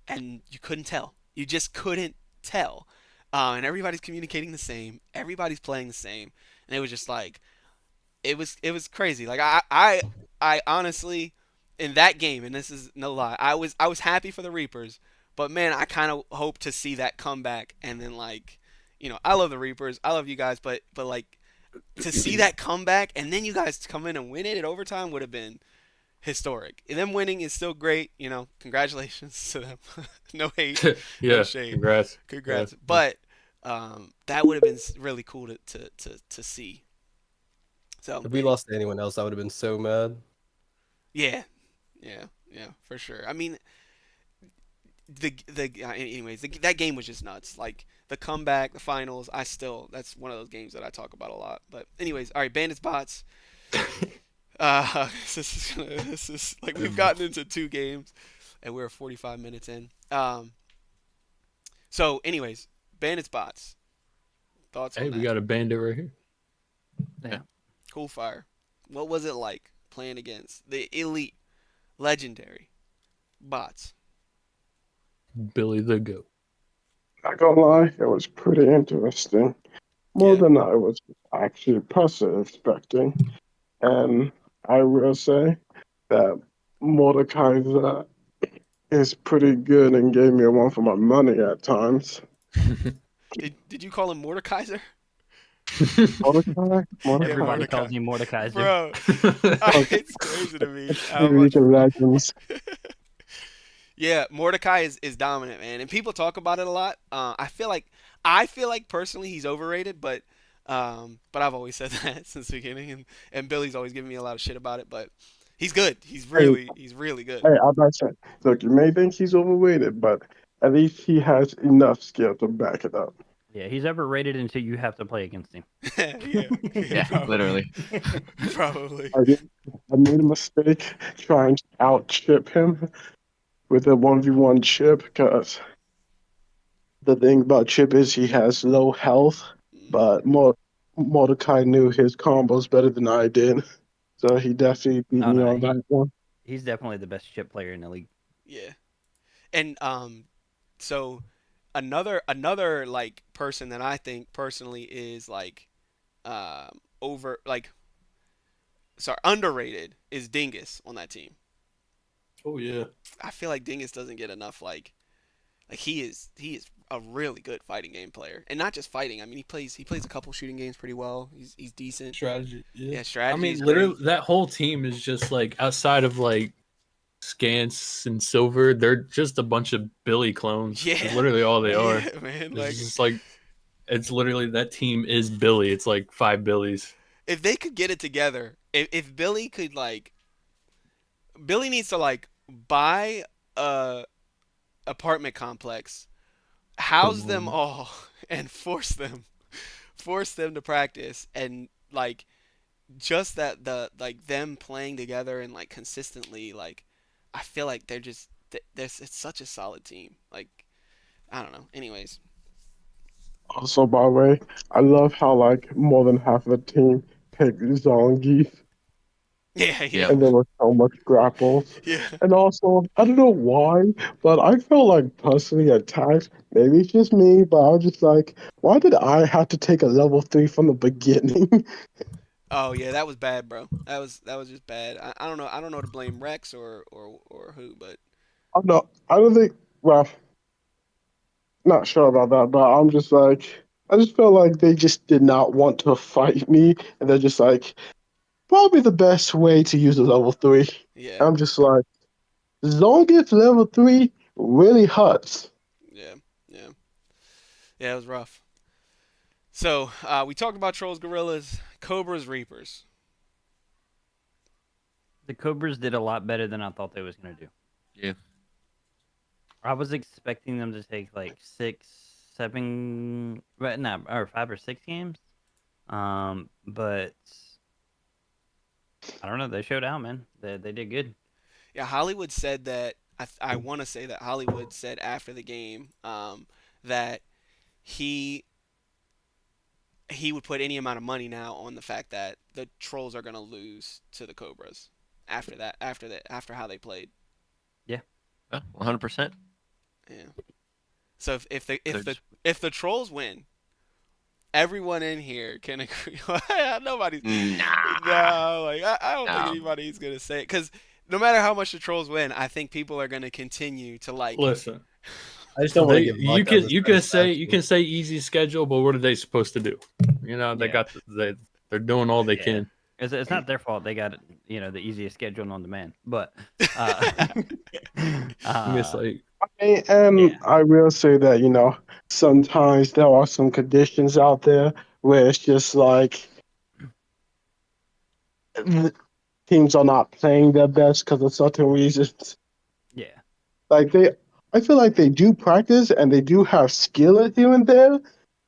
and you couldn't tell. You just couldn't tell. And everybody's communicating the same. Everybody's playing the same, and it was just like it was crazy. Like I honestly in that game, and this is no lie, I was happy for the Reapers, but man, I kind of hope to see that comeback, and then like I love the Reapers, I love you guys, but like to see that comeback and then you guys come in and win it at overtime would have been historic. And them winning is still great. Congratulations to them. No hate, no Yeah. shade. Congrats. Congrats. But that would have been really cool to see. So If we lost to anyone else, I would have been so mad. yeah, yeah, yeah, for sure. I mean, anyways, that game was just nuts. Like the comeback, the finals. That's one of those games that I talk about a lot. But anyways, all right, Bandits bots. This is like we've gotten into 2 games, and we're 45 minutes in. So anyways, Bandits bots. Thoughts Hey, on we that? got a bandit right here. Yeah. Cool Fire. What was it like playing against the elite, legendary bots? Billy the Goat. Not gonna lie, it was pretty interesting. More Yeah. than I was actually personally expecting. And I will say that Mordekaiser is pretty good and gave me a run for my money at times. Did you call him Mordekaiser? Mordecai? Yeah, Mordecai? Everybody Mordecai. calls me Mordekaiser. Bro, Okay. it's crazy to me how League much. of Legends. Yeah, Mordecai is dominant, man, and people talk about it a lot. I feel like personally he's overrated, but I've always said that since the beginning, and Billy's always giving me a lot of shit about it. But he's good. Hey, He's really good. hey, I'm not saying, look, you may think he's overrated, but at least he has enough skill to back it up. Yeah, he's overrated until you have to play against him. Yeah, Yeah, probably, literally. probably. I made a mistake trying to out chip him with a 1v1 chip because the thing about Chip is he has low health, Mhm. but Mordecai knew his combos better than I did, so he definitely beat Oh me no, on that one. he's definitely the best chip player in the league. Yeah, and so another like person that I think personally is like over like sorry underrated is Dingus on that team. Oh yeah. I feel like Dingus doesn't get enough like he is a really good fighting game player, and not just fighting. I mean, he plays a couple shooting games pretty well. He's decent. Strategy. Yeah. Yeah, I strategy mean, is great. literally, that whole team is just like outside of like Scance and Silver, they're just a bunch of Billy clones. It's Yeah, literally all they are. yeah, man. It's Like just like it's literally that team is Billy. It's like 5 Billies. if they could get it together, if Billy could Billy needs to buy a apartment complex, house Come them on. all, and force them to practice, and just that them playing together and consistently, I feel like they're just there's it's such a solid team. Like I don't know. Anyways, Also, by the way, I love how like more than half of the team picked Zongi, yeah, yeah, Yep. and there were so much grapples. yeah. And also, I don't know why, but I felt like personally attacked. Maybe it's just me, but I was just like, why did I have to take a level 3 from the beginning? Oh yeah, that was bad, bro. That was just bad. I don't know. I don't know to blame Rex or who, but I don't think. Well, not sure about that, but I'm just like, I just felt like they just did not want to fight me, and they're just like, probably the best way to use a level 3. yeah, I'm just like, Zongiff level 3 really hurts. yeah, yeah, yeah. It was rough. So we talked about trolls, gorillas, cobras, reapers. The Cobras did a lot better than I thought they was gonna do. Yeah. I was expecting them to take like 6, 7, but no, or 5 or 6 games. But I don't know. They showed out, man. They did good. Yeah, Hollywood said that. I want to say that Hollywood said after the game that he he would put any amount of money now on the fact that the trolls are gonna lose to the cobras after how they played. Yeah. 100%. Yeah. So if the They're if the just if the trolls win, everyone in here can agree. Nobody's nah. no I don't think No. anybody's gonna say it because no matter how much the trolls win, I think people are gonna continue to Listen, I just don't want they to give luck as a you can say satisfaction. easy schedule, but what are they supposed to do? You know, Yeah. they're doing all they Yeah. can. It's not their fault. They got the easiest schedule on demand. But uh, It's like yeah, I will say that, sometimes there are some conditions out there where it's just like the teams are not playing their best because of certain reasons. yeah, Like I feel like they do practice and they do have skill here and there.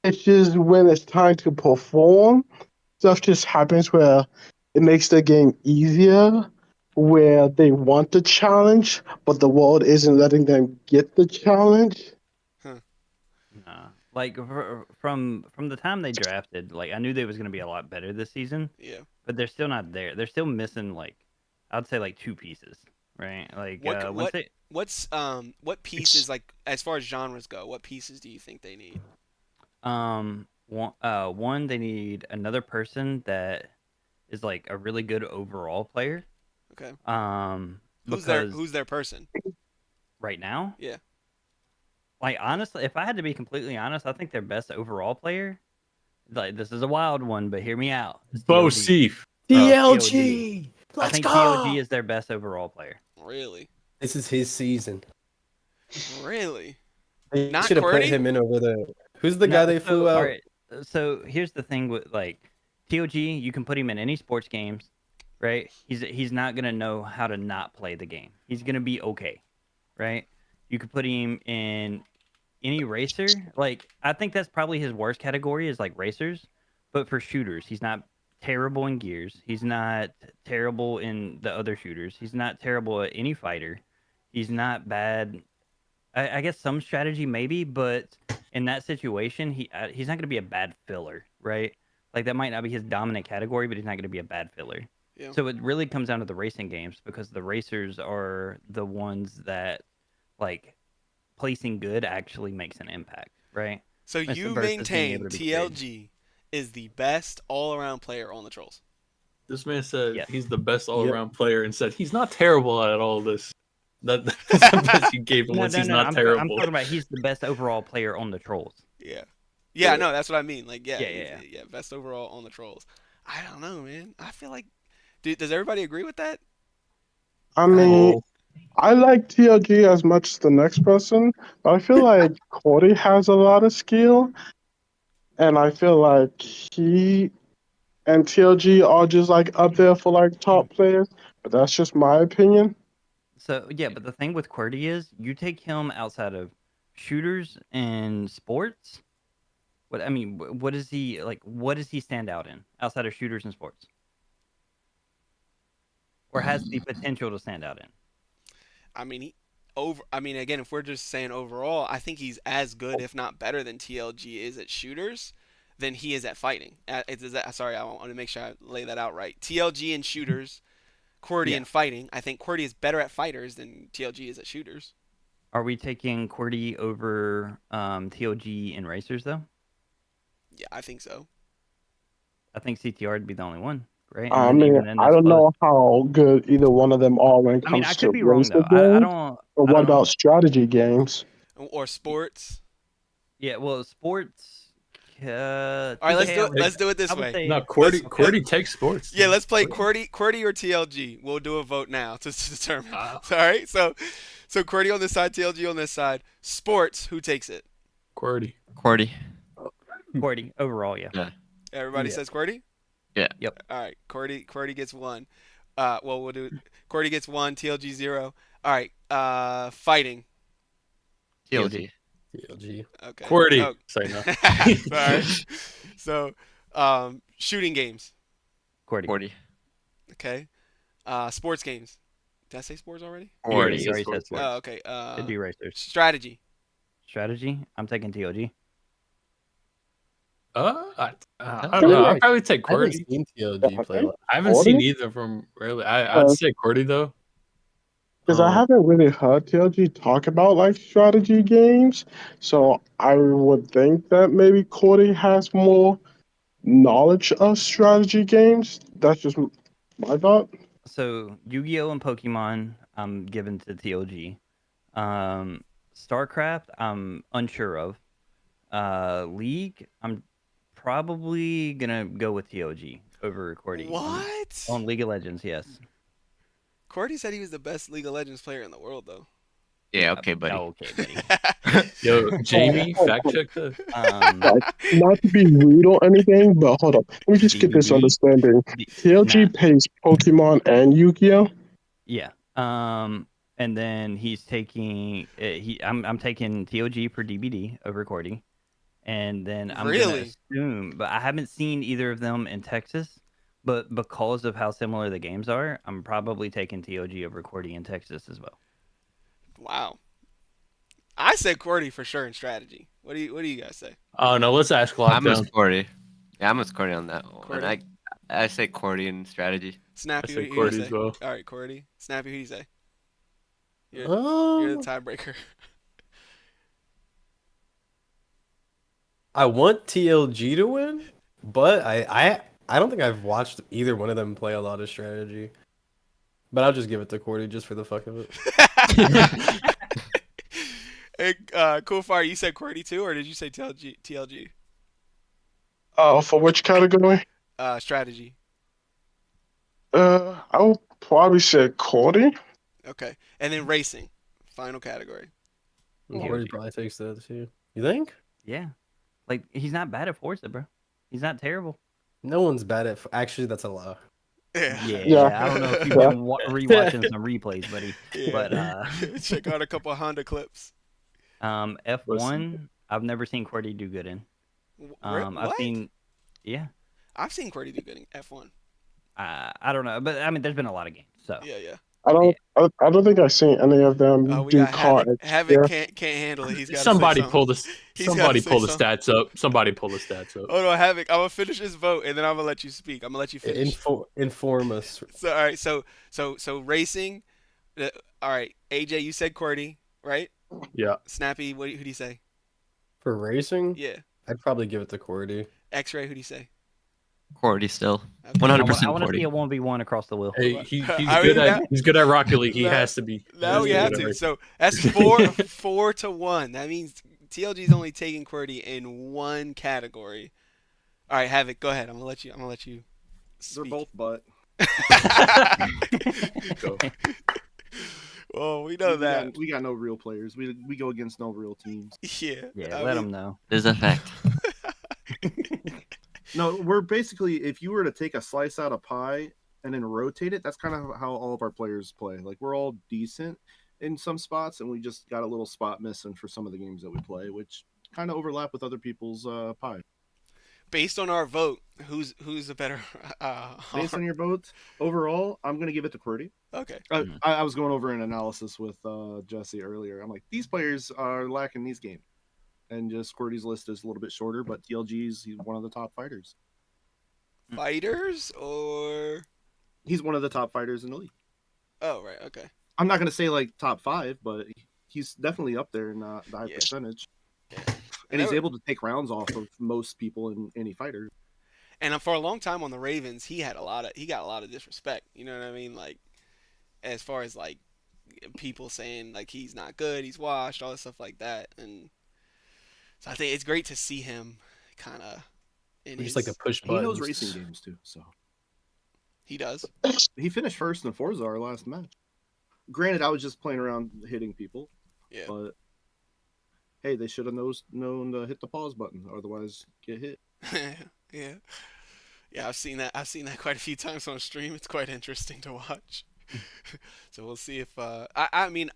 It's just when it's time to perform, stuff just happens where it makes the game easier, where they want the challenge, but the world isn't letting them get the challenge. Huh. Nah. Like from the time they drafted, like I knew they was gonna be a lot better this season, Yeah. but they're still not there. They're still missing like I'd say like 2 pieces, right? Like once they What pieces, like as far as genres go, what pieces do you think they need? one they need another person that is like a really good overall player. Okay. Because Who's their person? right now, Yeah. like honestly, if I had to be completely honest, I think their best overall player, like this is a wild one, but hear me out. Is Bo TOG. Seif. TLG. I Let's think go. TOG is their best overall player. Really? This is his season. Really? They Not should have put QWERTY? him in over there. Who's the No, guy they flew all out? right. So here's the thing with like TOG, you can put him in any sports games, right? He's not gonna know how to not play the game. He's gonna be okay, right? You could put him in any racer. Like I think that's probably his worst category is like racers, but for shooters, he's not terrible in gears. He's not terrible in the other shooters. He's not terrible at any fighter. He's not bad. I guess some strategy maybe, but in that situation, he's not going to be a bad filler, right? Like that might not be his dominant category, but he's not going to be a bad filler. Yeah. So it really comes down to the racing games because the racers are the ones that like placing good actually makes an impact, right? So Versus you being maintain able to be creative. TLG is the best all-around player on the Trolls. This man said Yes. he's the best all around player and said he's not terrible at all this. That's the best you gave him. No, Was no, he's no. not I'm terrible. talking about he's the best overall player on the Trolls. Yeah. Yeah, no, that's what I mean. Like, yeah, Yeah. best overall on the Trolls. I don't know, man. I feel like, dude, does everybody agree with that? I mean, Oh, I like TLG as much as the next person, but I feel like Cody has a lot of skill, and I feel like he and TLG are just like up there for like top players. But that's just my opinion. So yeah, but the thing with QWERTY is you take him outside of shooters and sports. What is he like? What does he stand out in outside of shooters and sports, or has the potential to stand out in? I mean, again, if we're just saying overall, I think he's as good, if not better, than TLG is at shooters than he is at fighting. Sorry, I want to make sure I lay that out right. TLG in shooters, QWERTY Yeah. in fighting. I think QWERTY is better at fighters than TLG is at shooters. Are we taking QWERTY over TOG in racers though? Yeah, I think so. I think CTR would be the only one, right? And I then mean, even then, I that's don't close. know how good either one of them are when it I mean, I comes could to be wrong racer though. I games. don't. But I what don't. about strategy games? Or sports. Yeah, well, sports. All right, let's do it. Let's do it this I would way. say no, QWERTY takes sports. Yeah, let's play QWERTY or TLG. We'll do a vote now to determine. Wow. All right, so QWERTY on this side, TLG on this side. Sports, who takes it? QWERTY. QWERTY. QWERTY overall, yeah. Yeah. Everybody Yeah. says QWERTY? Yeah. Yep. All right, QWERTY gets one. Well, we'll do QWERTY gets one, TLG 0. All right, fighting. TLG. TLG. Okay. QWERTY. Oh. Say no. Sorry. So, shooting games. QWERTY. QWERTY. Okay. Sports games. Did I say sports already? QWERTY. You already said sports. sports. Oh, okay. They do racers. Strategy. Strategy. I'm taking TOG. I don't know. I'd probably take I haven't QWERTY. seen TLG play. I haven't seen either from really. I'd say QWERTY though. Because I haven't really heard TLG talk about like strategy games, so I would think that maybe Cody has more knowledge of strategy games. That's just my thought. So Yu-Gi-Oh and Pokemon, I'm given to TOG. StarCraft, I'm unsure of. League, I'm probably gonna go with TOG over QWERTY. What? On League of Legends, yes. QWERTY said he was the best League of Legends player in the world, though. Yeah, okay, buddy. Oh, okay, buddy. Yo, Jamie, fact check that. Not to be rude or anything, but hold up. Let me just get this DVD. understanding. TLG Nah. pays Pokemon and Yu-Gi-Oh. Yeah. and then he's taking I'm taking TOG for DBD over Cordy, and then I'm gonna Really? assume, but I haven't seen either of them in Texas. But because of how similar the games are, I'm probably taking TOG over Cordy in Texas as well. Wow. I said Cordy for sure in strategy. What do you guys say? Oh no, let's ask I'm with Lockdown. Cordy. Yeah, I'm with Cordy on that one. Cordy? I say Cordy in strategy. Snappy, I who said do you Cordy say? as well. All right, Cordy. Snappy, who do you say? You're, you're the Um, tiebreaker. I want TLG to win, but I don't think I've watched either one of them play a lot of strategy. But I'll just give it to Cordy just for the fuck of it. Hey, Cool Fire, you said Cordy too, or did you say TLG? TLG? For which category? Strategy. I would probably say Cordy. Okay, and then racing. Final category. And Cordy probably takes that too. You think? Yeah, like he's not bad at Forza, bro. He's not terrible. No one's bad at. Actually, that's a lie. Yeah. Yeah. I don't know if you've Yeah. been rewatching some replays, buddy. Yeah. But Check out a couple of Honda clips. F1, I've never seen Cordy do good in. I've What? seen, yeah. I've seen Cordy do good in F1. I don't know, but I mean, there's been a lot of games, so Yeah, yeah. I don't think I've seen any of them We do got car Havoc. Havoc yeah. can't handle it. He's got Somebody say pull the He's somebody gotta say pull the something. stats up. Somebody pull the stats up. Hold on, Havoc. I'm gonna finish this vote and then I'm gonna let you speak. I'm gonna let you finish. Inform us. So all right, so racing. All right, AJ, you said Cordy, right? Yeah. Snappy, who do you say? For racing, Yeah. I'd probably give it to Cordy. X-Ray, who do you say? Cordy still. Okay. 100% I want to see Cordy. a 1v1 across the wheel. Hey, he's I good mean, at he's good at Rocket League. He now- has to be. Now we He has have be good to. at So that's 4-1. That means TLG's only taking Cordy in one category. All right, Havoc, go ahead. I'm gonna let you. They're Speak. both butt. Go. Well, we know that. We got no real players. We go against no real teams. Yeah. Yeah, I let mean, him know. There's a fact. No, we're basically, if you were to take a slice out of pie and then rotate it, that's kind of how all of our players play. Like, we're all decent in some spots, and we just got a little spot missing for some of the games that we play, which kind of overlap with other people's pie. Based on our vote, who's a better? Based on your votes, overall, I'm going to give it to Qwerty. Okay. I was going over an analysis with Jesse earlier. I'm like, these players are lacking these games. And just Qwerty's list is a little bit shorter, but TLG's he's one of the top fighters. Fighters or? He's one of the top fighters in the league. Oh right. Okay. I'm not going to say like top 5, but he's definitely up there in the high Yeah. percentage. Yeah. And he's able to take rounds off of most people in any fighter. And for a long time on the Ravens, he got a lot of disrespect. You know what I mean? Like, as far as like people saying like he's not good, he's washed, all this stuff like that. And so I think it's great to see him kind of in We his. just like to push He buttons. knows racing games too, so He does. he finished first in Forza our last match. Granted, I was just playing around hitting people, Yeah. but hey, they should have known to hit the pause button, otherwise get hit. Yeah. Yeah, I've seen that. I've seen that quite a few times on stream. It's quite interesting to watch. So we'll see if I mean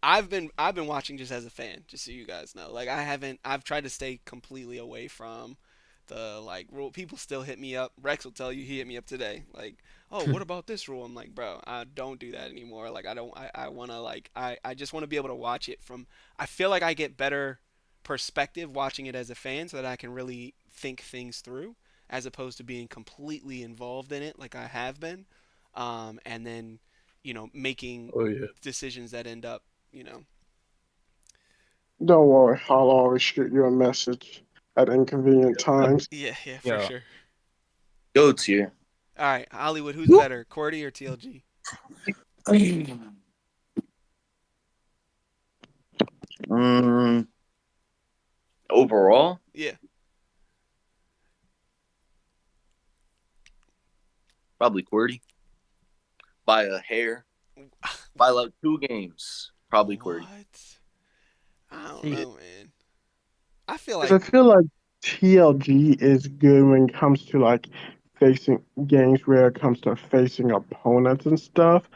I've been watching just as a fan, just so you guys know. Like I've tried to stay completely away from the like rule. People still hit me up. Rex will tell you he hit me up today. Like, oh, what about this rule? I'm like, bro, I don't do that anymore. Like I wanna like I just wanna be able to watch it from. I feel like I get better perspective watching it as a fan so that I can really think things through as opposed to being completely involved in it like I have been, and then making Oh yeah. decisions that end up you know Don't worry, I'll always shoot you a message at inconvenient times. yeah for Yeah. sure. Go tier. All right, Hollywood, who's better, Cordy or TLG? Overall, Yeah. probably QWERTY. By a hair. By like 2 games. Probably QWERTY. What? I don't See, know, man. I feel 'Cause like I feel like TLG is good when it comes to like facing games where it comes to facing opponents and stuff,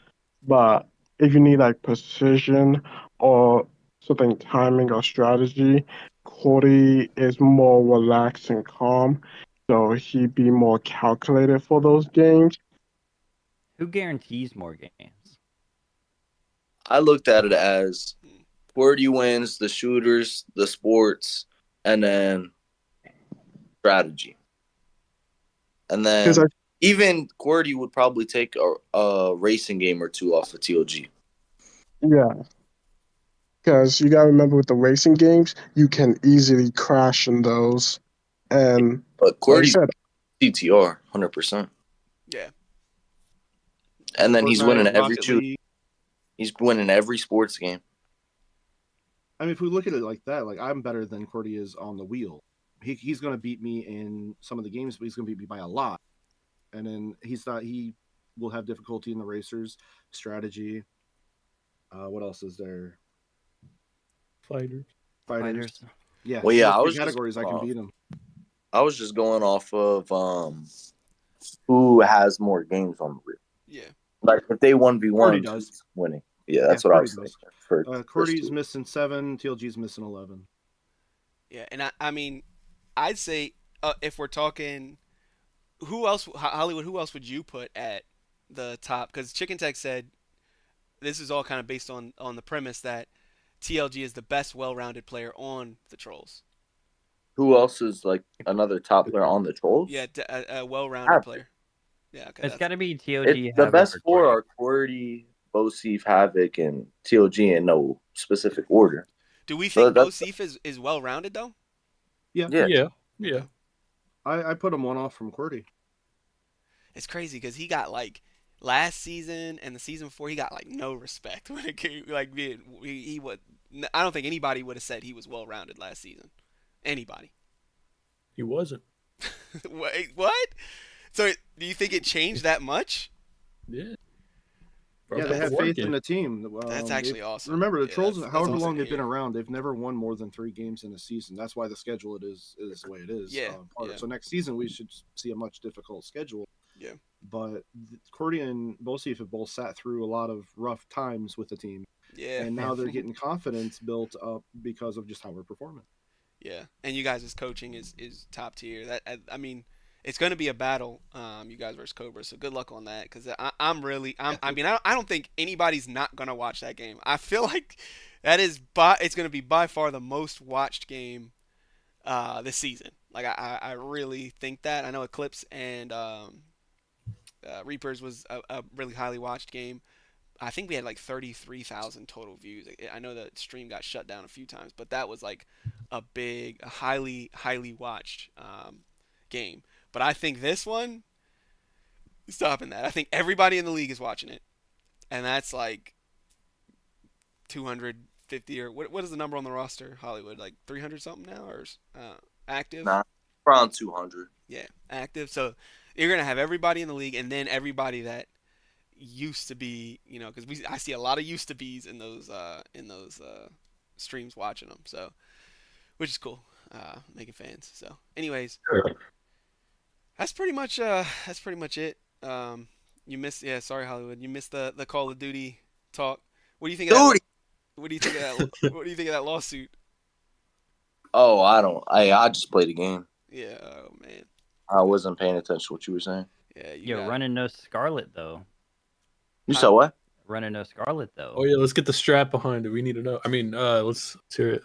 but if you need like precision or something timing or strategy, Cody is more relaxed and calm, so he'd be more calculated for those games. Who guarantees more games? I looked at it as Hmm. QWERTY wins the shooters, the sports, and then strategy. And Because I then even QWERTY would probably take a racing game or two off of TOG. yeah, because you gotta remember with the racing games, you can easily crash in those, and But like I QWERTY's said, CTR, 100%. Yeah. And then he's winning Fortnite, every Rocket shoot. League. He's winning every sports game. I mean, if we look at it like that, like I'm better than Cordy is on the wheel. He's going to beat me in some of the games, but he's going to beat me by a lot. And then he's not. He will have difficulty in the racers strategy. What else is there? Fighters. Fighters. Fighters. Yeah, Well, in yeah, those three categories, I can beat him. I was just going off of who has more games on the wheel. Yeah. Like if they 1v1, Cordy does. who's winning? Yeah, that's Yeah, what I Cordy was does. thinking. For Cordy's missing 7. TLG's missing 11. Yeah. And I mean, I'd say if we're talking, who else, Hollywood? Who else would you put at the top? Because Chicken Tech said this is all kind of based on the premise that TLG is the best well-rounded player on the Trolls. Who else is like another top player on the Yeah, trolls? a well-rounded player. Yeah, okay. It's got to be TOG, The Havoc, best or four Cordy. are QWERTY, Bosif, Havoc, and TLG in no specific order. Do we So think that's Bosif is well-rounded though? Yeah, yeah. Yeah. I put him one off from Cordy. It's crazy because he got like last season and the season before he got like no respect when it came like he would. I don't think anybody would have said he was well-rounded last season. Anybody? He wasn't. Wait, what? So do you think it changed that much? Yeah. Yeah, they That's have faith in the team. That's actually awesome. Remember, the Yeah, Trolls, that's however awesome long to they've been hear. around, they've never won more than 3 games in a season. That's why the schedule is the way it is. Yeah, yeah. So next season, we should see a much difficult schedule. Yeah. But Cordy and Bosif have both sat through a lot of rough times with the team. Yeah. And now they're getting confidence built up because of just how we're performing. Yeah, and you guys' coaching is top tier. That I mean, it's going to be a battle, you guys versus Cobra. So good luck on that, because I mean, I don't think anybody's not going to watch that game. I feel like it's going to be by far the most watched game this season. Like I really think that. I know Eclipse and Reapers was a really highly watched game. I think we had like 33,000 total views. I know the stream got shut down a few times, but that was like a highly watched game. But I think this one, stopping that. I think everybody in the league is watching it, and that's like 250 or what is the number on the roster? Hollywood, like 300 something now, or active? Nah, around 200. Yeah, active. So you're gonna have everybody in the league, and then everybody that used to be, because I see a lot of used to be's in those streams watching them. So, which is cool, making fans. So, anyways, that's pretty much it. You missed, yeah. Sorry, Hollywood. You missed the Call of Duty talk. What do you think of that? Duty. What do you think of that? What do you think of that lawsuit? Oh, I don't. I just played a game. Yeah, oh man. I wasn't paying attention to what you were saying. Yeah, Yo, running no Scarlet though. You saw what? Running no Scarlet though. Oh yeah, let's get the strap behind it. We need to know. I mean, let's hear it.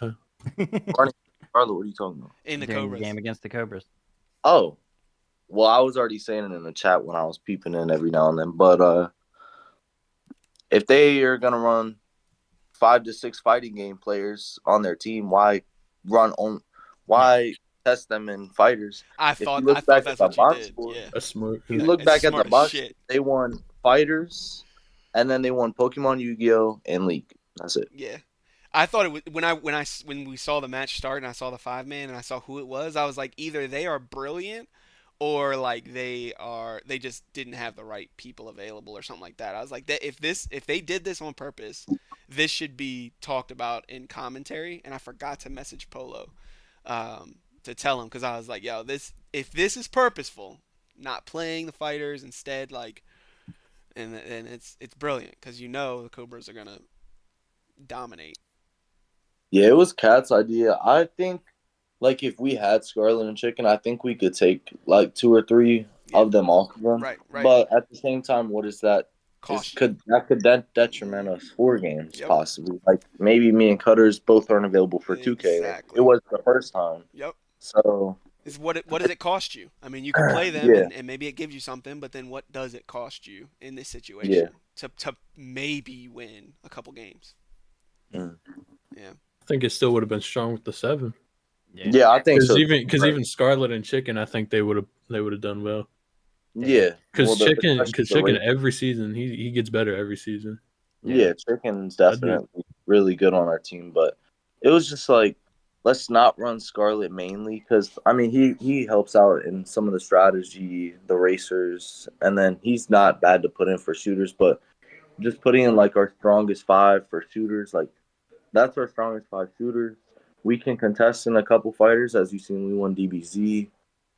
Carla, what are you talking about? in the During Cobras. the game against the Cobras. Oh, well, I was already saying it in the chat when I was peeping in every now and then. But if they are gonna run 5 to 6 fighting game players on their team, why run on? Why test them in fighters? I If you thought look back that's at what the you box did. score, Yeah. That's smart. If you Yeah, look it's back at smart the as box, shit. they won fighters, and then they won Pokemon, Yu-Gi-Oh, and League. That's it. Yeah. I thought it was when we saw the match start and I saw the 5 man and I saw who it was, I was like either they are brilliant or like they just didn't have the right people available or something like that. I was like that if they did this on purpose, this should be talked about in commentary, and I forgot to message Polo to tell him, cuz I was like, "Yo, if this is purposeful, not playing the fighters, instead like and it's brilliant because you know the Cobras are gonna dominate. Yeah, it was Cat's idea. I think, like, if we had Scarlet and Chicken, I think we could take like 2 or 3 Yeah, of them off of them. right. But at the same time, what is that? Cost you. Could that detriment us 4 games Yep. possibly? Like maybe me and Cutters both aren't available for 2K. Like, it Exactly. was the first time. Yep. So Is what does it cost you? I mean, you could play them yeah, and maybe it gives you something, but then what does it cost you in this yeah. situation to maybe win a couple games? Mm. Yeah. I think it still would have been strong with the 7. Yeah, I think Because so. even Scarlet and Chicken, I think they would have done well. Yeah, Because well, Chicken especially the rate. every season he gets better every season. Yeah, Chicken's I do. definitely really good on our team, but it was just like, let's not run Scarlet mainly because I mean he helps out in some of the strategy, the racers, and then he's not bad to put in for shooters, but just putting in like our strongest 5 for shooters, like that's our strongest 5 shooters. We can contest in a couple fighters, as you've seen. We won DBZ.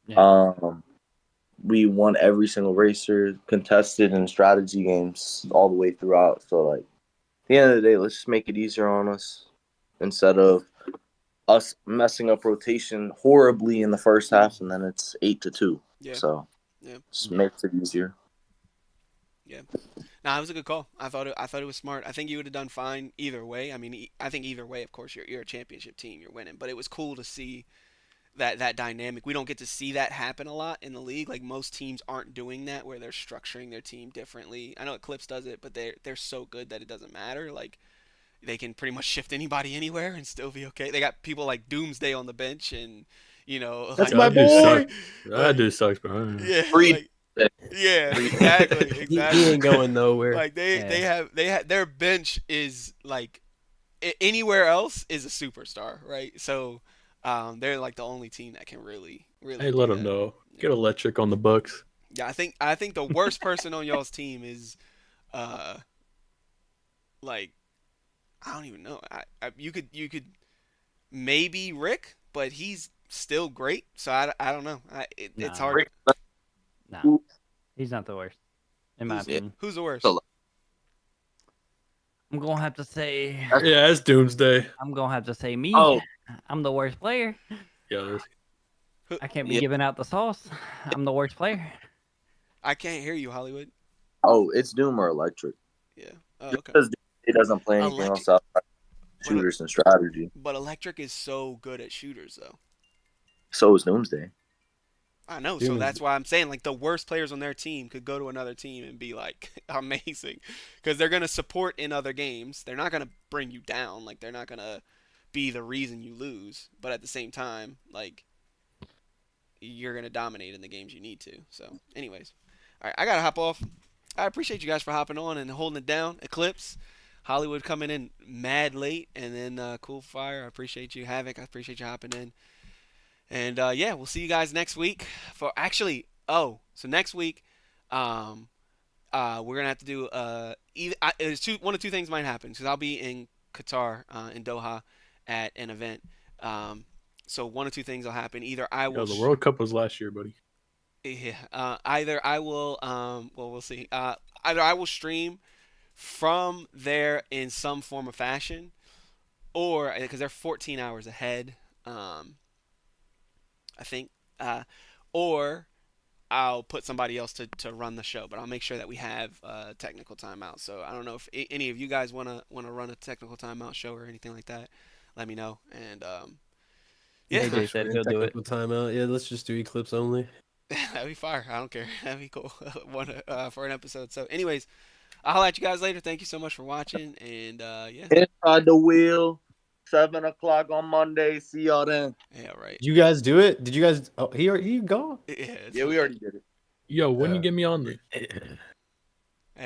Yeah. We won every single racer, contested in strategy games all the way throughout. So like, at the end of the day, let's just make it easier on us instead of us messing up rotation horribly in the first half and then it's 8-2. Yeah. So Yeah. just makes it easier. Yeah. Nah, it was a good call. I thought it was smart. I think you would have done fine either way. I mean, I think either way, of course, you're a championship team. You're winning, but it was cool to see that dynamic. We don't get to see that happen a lot in the league. Like most teams aren't doing that where they're structuring their team differently. I know Eclipse does it, but they're so good that it doesn't matter. Like they can pretty much shift anybody anywhere and still be okay. They got people like Doomsday on the bench and That's like, my boy. That dude sucks, bro. yeah, Free. like, yeah, exactly, He exactly. ain't going nowhere. Like they have their bench is like anywhere else is a superstar, right? So they're like the only team that can really Hey, do let that. him know. Get Electric on the Bucks. Yeah, I think the worst person on y'all's team is uh like I don't even know. You could maybe Rick, but he's still great. So I don't know. It's Nah. hard. Rick, Nah, he's not the worst, in my Who's, opinion. who's the worst? So- I'm gonna have to say, Yeah, it's Doomsday. I'm gonna have to say me. Oh. I'm the worst player. Yeah, I can't be Yeah. giving out the sauce. I'm the worst player. I can't hear you, Hollywood. Oh, it's Doom or Electric. Yeah. Oh, Just okay. because he doesn't play anything Electric- else outside shooters and strategy. But Electric is so good at shooters, though. So is Doomsday. I know, Doom so is- that's why I'm saying like the worst players on their team could go to another team and be like amazing, because they're gonna support in other games. They're not gonna bring you down. Like they're not gonna be the reason you lose. But at the same time, like you're gonna dominate in the games you need to. So, anyways, all right, I gotta hop off. I appreciate you guys for hopping on and holding it down. Eclipse, Hollywood coming in mad late, and then Cool Fire. I appreciate you, Havoc. I appreciate you hopping in. And yeah, we'll see you guys next week. So next week, we're gonna have to do one of two things might happen because I'll be in Qatar, in Doha, at an event. So one of two things will happen. Either I will. the World Cup was last year, buddy. Yeah. Either I will. Well, we'll see. Either I will stream from there in some form of fashion, or because they're 14 hours ahead. I think, or I'll put somebody else to run the show, but I'll make sure that we have technical timeout. So I don't know if any of you guys wanna run a technical timeout show or anything like that. Let me know. And yeah, AJ said he'll do it. Technical timeout. Yeah, let's just do Eclipse only. that'd be fire. I don't care. That'd be cool. For an episode. So, anyways, I'll holler at you guys later. Thank you so much for watching. And yeah, Inside the wheel, 7 o'clock on Monday. See y'all then. yeah, right. Did you guys do it? Did you guys? Oh, he gone. Yeah, it's Yeah, we already did it. Yo, when you Yeah. get me on there?